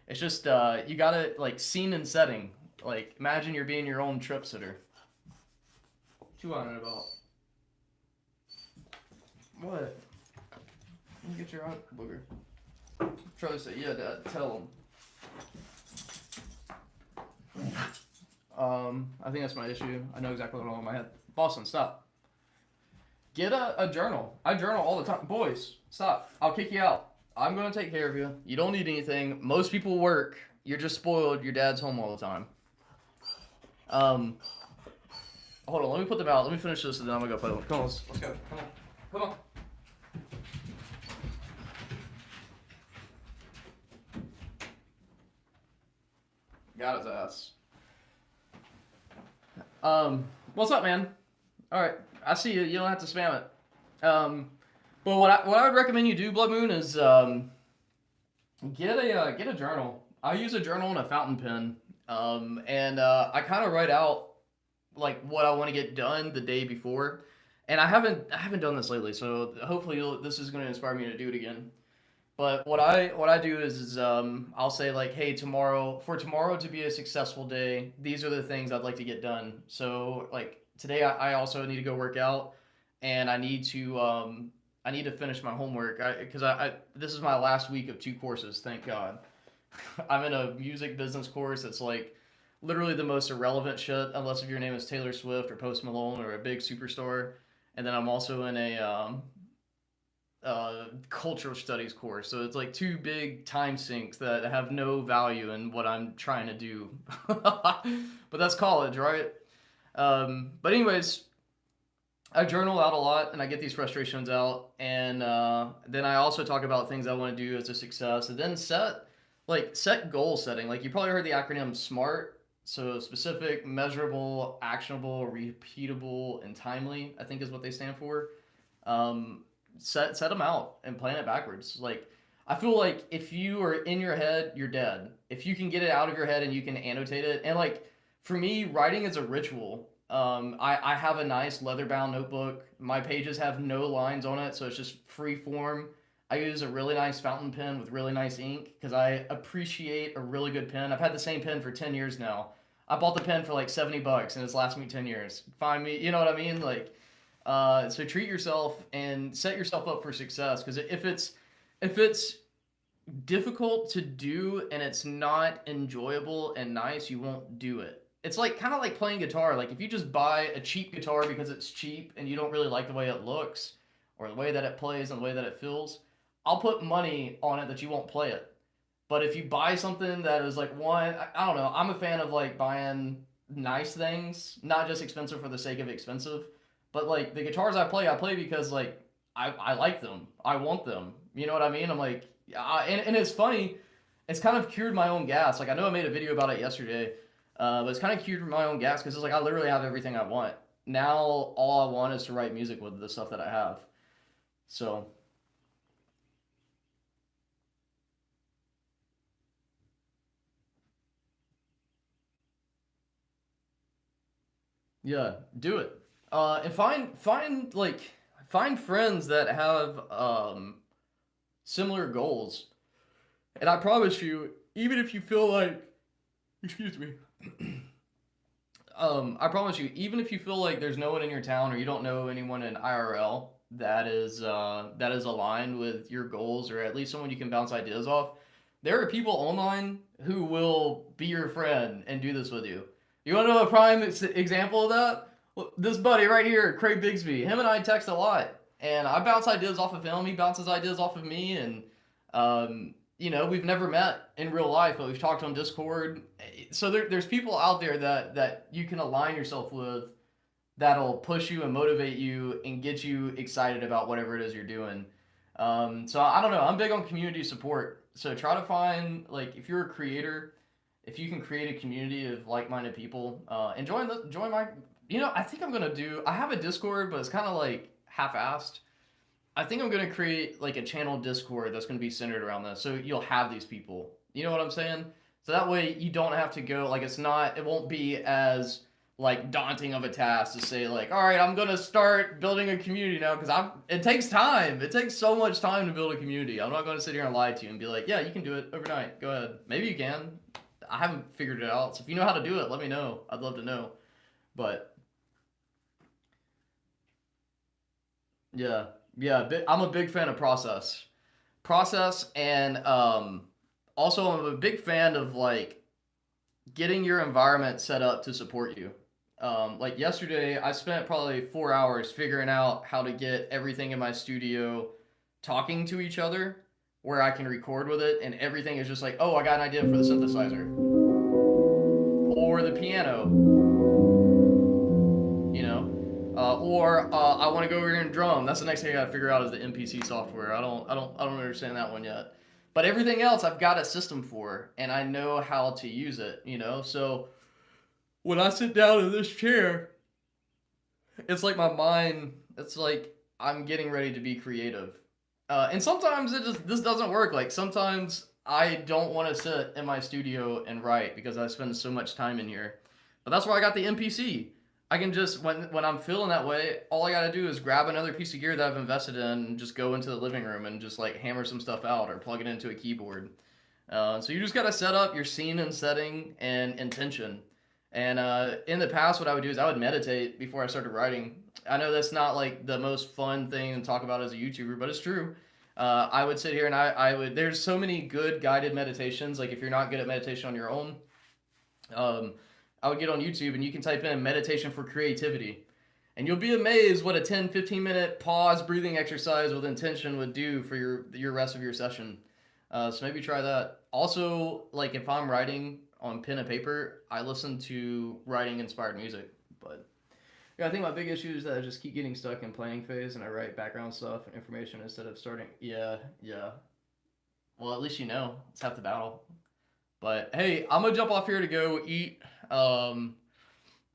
It's just, you gotta, like, scene and setting. Like, imagine you're being your own trip sitter. What you want it about? What? Let me get your eye, booger. Charlie said, yeah, Dad, tell him. I think that's my issue. I know exactly what's wrong with my head. Boston, stop. Get a journal. I journal all the time. Boys, stop. I'll kick you out. I'm going to take care of you. You don't need anything. Most people work. You're just spoiled. Your dad's home all the time. Hold on. Let me put them out. Let me finish this and then I'm going to go play them. Come on. Let's go. Come on. Come on. Got his ass. What's up, man? All right, I see you. You don't have to spam it. But what I would recommend you do, Blood Moon, is get a journal. I use a journal and a fountain pen, and I kind of write out like what I want to get done the day before. And I haven't done this lately, so hopefully this is going to inspire me to do it again. But what I do is I'll say like, hey, tomorrow to be a successful day, these are the things I'd like to get done. So like today I also need to go work out, and I need to finish my homework because this is my last week of 2 courses, thank God. I'm in a music business course that's like literally the most irrelevant shit unless if your name is Taylor Swift or Post Malone or a big superstar. And then I'm also in a cultural studies course, so it's like 2 big time sinks that have no value in what I'm trying to do. But that's college, right? But anyways, I journal out a lot and I get these frustrations out, and then I also talk about things I want to do as a success, and then set goal setting. Like you probably heard the acronym SMART. So specific, measurable, actionable, repeatable, and timely, I think is what they stand for. Set them out and plan it backwards. Like I feel like if you are in your head, you're dead. If you can get it out of your head and you can annotate it, and like for me, writing is a ritual. I have a nice leather-bound notebook. My pages have no lines on it, so it's just free form. I use a really nice fountain pen with really nice ink because I appreciate a really good pen. I've had the same pen for 10 years now. I bought the pen for like $70 and it's lasted me 10 years. Find me, you know what I mean? Like, so treat yourself and set yourself up for success, because if it's difficult to do and it's not enjoyable and nice, you won't do it. It's like kind of like playing guitar. Like if you just buy a cheap guitar because it's cheap and you don't really like the way it looks or the way that it plays and the way that it feels, I'll put money on it that you won't play it. But if you buy something that is like I don't know, I'm a fan of like buying nice things, not just expensive for the sake of expensive. But like the guitars I play because like I like them, I want them. You know what I mean? I'm like, and it's funny, it's kind of cured my own gas. Like I know I made a video about it yesterday, but it's kind of cured my own gas because it's like I literally have everything I want. Now all I want is to write music with the stuff that I have. So. Yeah, do it. And find friends that have similar goals. And I promise you, even if you feel like, excuse me, I promise you, even if you feel like there's no one in your town or you don't know anyone in IRL that is aligned with your goals, or at least someone you can bounce ideas off, there are people online who will be your friend and do this with you. You want to know a prime example of that? Well, this buddy right here, Craig Bigsby, him and I text a lot, and I bounce ideas off of him. He bounces ideas off of me, and we've never met in real life, but we've talked on Discord. So there's people out there that you can align yourself with, that'll push you and motivate you and get you excited about whatever it is you're doing. So I don't know. I'm big on community support. So try to find, like, if you're a creator, if you can create a community of like-minded people, and join my, I think I have a Discord, but it's kind of like half-assed. I think I'm gonna create like a channel Discord that's gonna be centered around this, so you'll have these people. You know what I'm saying? So that way you don't have to go like it won't be as like daunting of a task to say like, all right, I'm gonna start building a community now because it takes time. It takes so much time to build a community. I'm not gonna sit here and lie to you and be like, yeah, you can do it overnight. Go ahead. Maybe you can. I haven't figured it out. So if you know how to do it, let me know. I'd love to know. But yeah, yeah, I'm a big fan of process, and also I'm a big fan of like getting your environment set up to support you. Like yesterday, I spent probably 4 hours figuring out how to get everything in my studio talking to each other where I can record with it, and everything is just like, oh, I got an idea for the synthesizer or the piano, you know. Or I want to go over here and drum. That's the next thing I gotta figure out is the MPC software. I don't understand that one yet. But everything else I've got a system for, and I know how to use it. You know, so when I sit down in this chair, it's like my mind. It's like I'm getting ready to be creative. And sometimes this doesn't work. Like sometimes I don't want to sit in my studio and write because I spend so much time in here. But that's why I got the MPC. I can just when I'm feeling that way, all I gotta do is grab another piece of gear that I've invested in and just go into the living room and just like hammer some stuff out or plug it into a keyboard. So you just gotta set up your scene and setting and intention. And in the past, what I would do is I would meditate before I started writing. I know that's not like the most fun thing to talk about as a YouTuber, but it's true. I would sit here and I would. There's so many good guided meditations. Like if you're not good at meditation on your own, I would get on YouTube and you can type in meditation for creativity. And you'll be amazed what a 10, 15-minute pause breathing exercise with intention would do for your rest of your session. So maybe try that. Also, like if I'm writing on pen and paper, I listen to writing inspired music. But yeah, I think my big issue is that I just keep getting stuck in planning phase and I write background stuff and information instead of starting. Yeah. Well, at least you know. It's half the battle. But hey, I'm gonna jump off here to go eat. I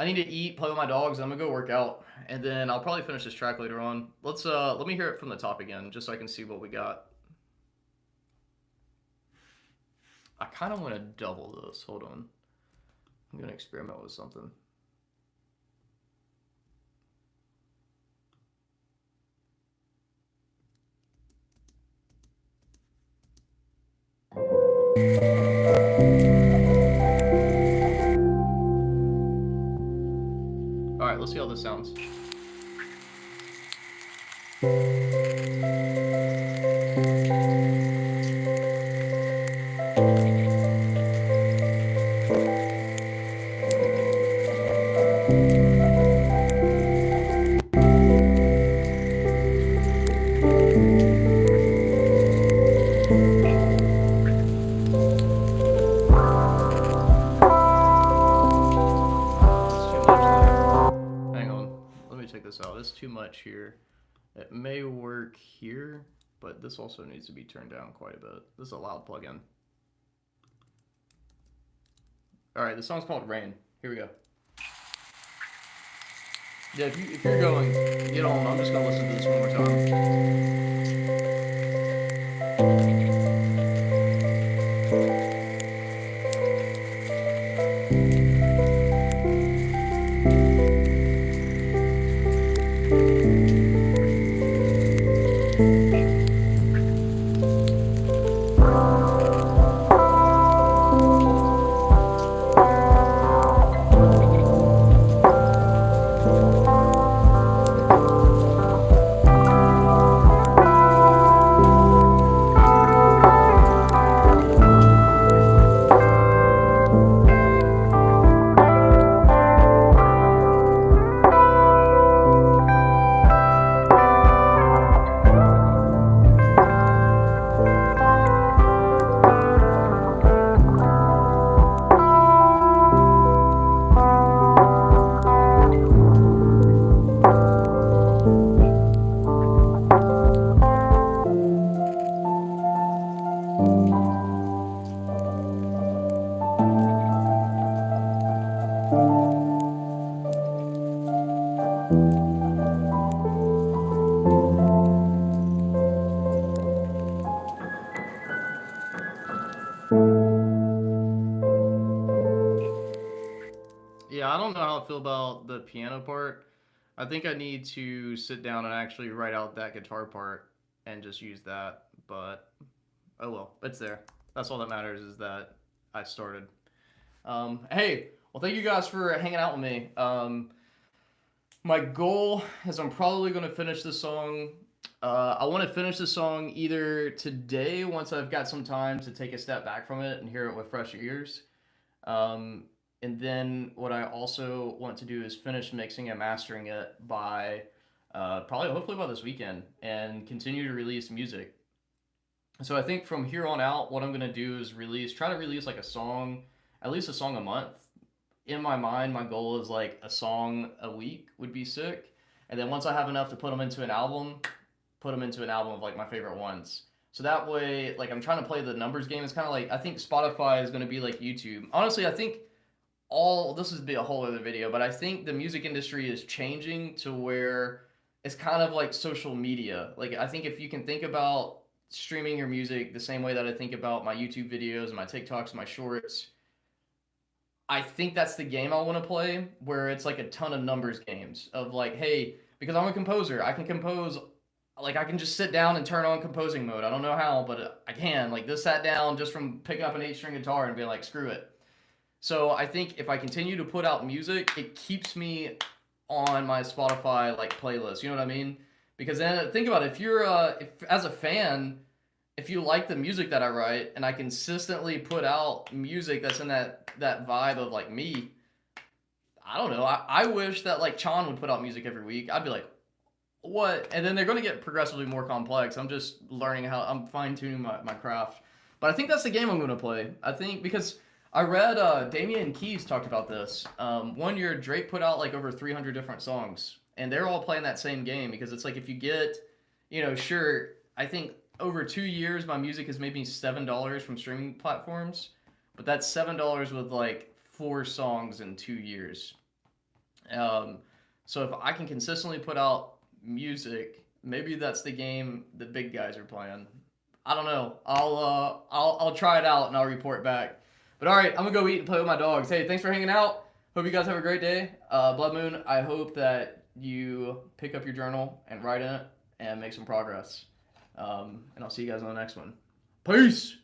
need to eat, play with my dogs. I'm gonna go work out, and then I'll probably finish this track later on. Let me hear it from the top again, just so I can see what we got. I kind of want to double this. Hold on. I'm gonna experiment with something. All right, let's see how this sounds. Too much here. It may work here, but this also needs to be turned down quite a bit. This is a loud plugin. Alright, the song's called Rain. Here we go. Yeah, if you're going, get on. I'm just gonna listen to this one more time. don't know how I feel about the piano part. I think I need to sit down and actually write out that guitar part and just use that. But oh well, it's there. That's all that matters is that I started. Hey, well, thank you guys for hanging out with me. My goal is I'm probably going to finish this song. I want to finish the song either today, once I've got some time to take a step back from it and hear it with fresh ears. And then what I also want to do is finish mixing and mastering it by probably, hopefully by this weekend, and continue to release music. So I think from here on out, what I'm going to do is try to release like a song, at least a song a month. In my mind, my goal is like a song a week would be sick. And then once I have enough to put them into an album, put them into an album of like my favorite ones. So that way, like I'm trying to play the numbers game. It's kind of like, I think Spotify is going to be like YouTube. Honestly, I think this would be a whole other video, but I think the music industry is changing to where it's kind of like social media. Like I think if you can think about streaming your music the same way that I think about my YouTube videos and my TikToks and my shorts, I think that's the game I want to play, where it's like a ton of numbers games of like, hey, because I'm a composer, I can compose, like I can just sit down and turn on composing mode. I don't know how, but I can. Like this sat down just from picking up an 8-string guitar and being like, screw it. So I think if I continue to put out music, it keeps me on my Spotify like playlist. You know what I mean? Because then think about it, if as a fan, if you like the music that I write and I consistently put out music that's in that vibe of like me, I don't know. I wish that like Chan would put out music every week. I'd be like, what? And then they're going to get progressively more complex. I'm just learning I'm fine tuning my craft. But I think that's the game I'm going to play. I think because I read Damian Keys talked about this. One year Drake put out like over 300 different songs, and they're all playing that same game because it's like if you get, sure, I think over 2 years my music has made me $7 from streaming platforms, but that's $7 with like 4 songs in 2 years. So if I can consistently put out music, maybe that's the game the big guys are playing. I don't know. I'll try it out and I'll report back. But all right, I'm gonna go eat and play with my dogs. Hey, thanks for hanging out. Hope you guys have a great day. Blood Moon, I hope that you pick up your journal and write in it and make some progress. And I'll see you guys on the next one. Peace!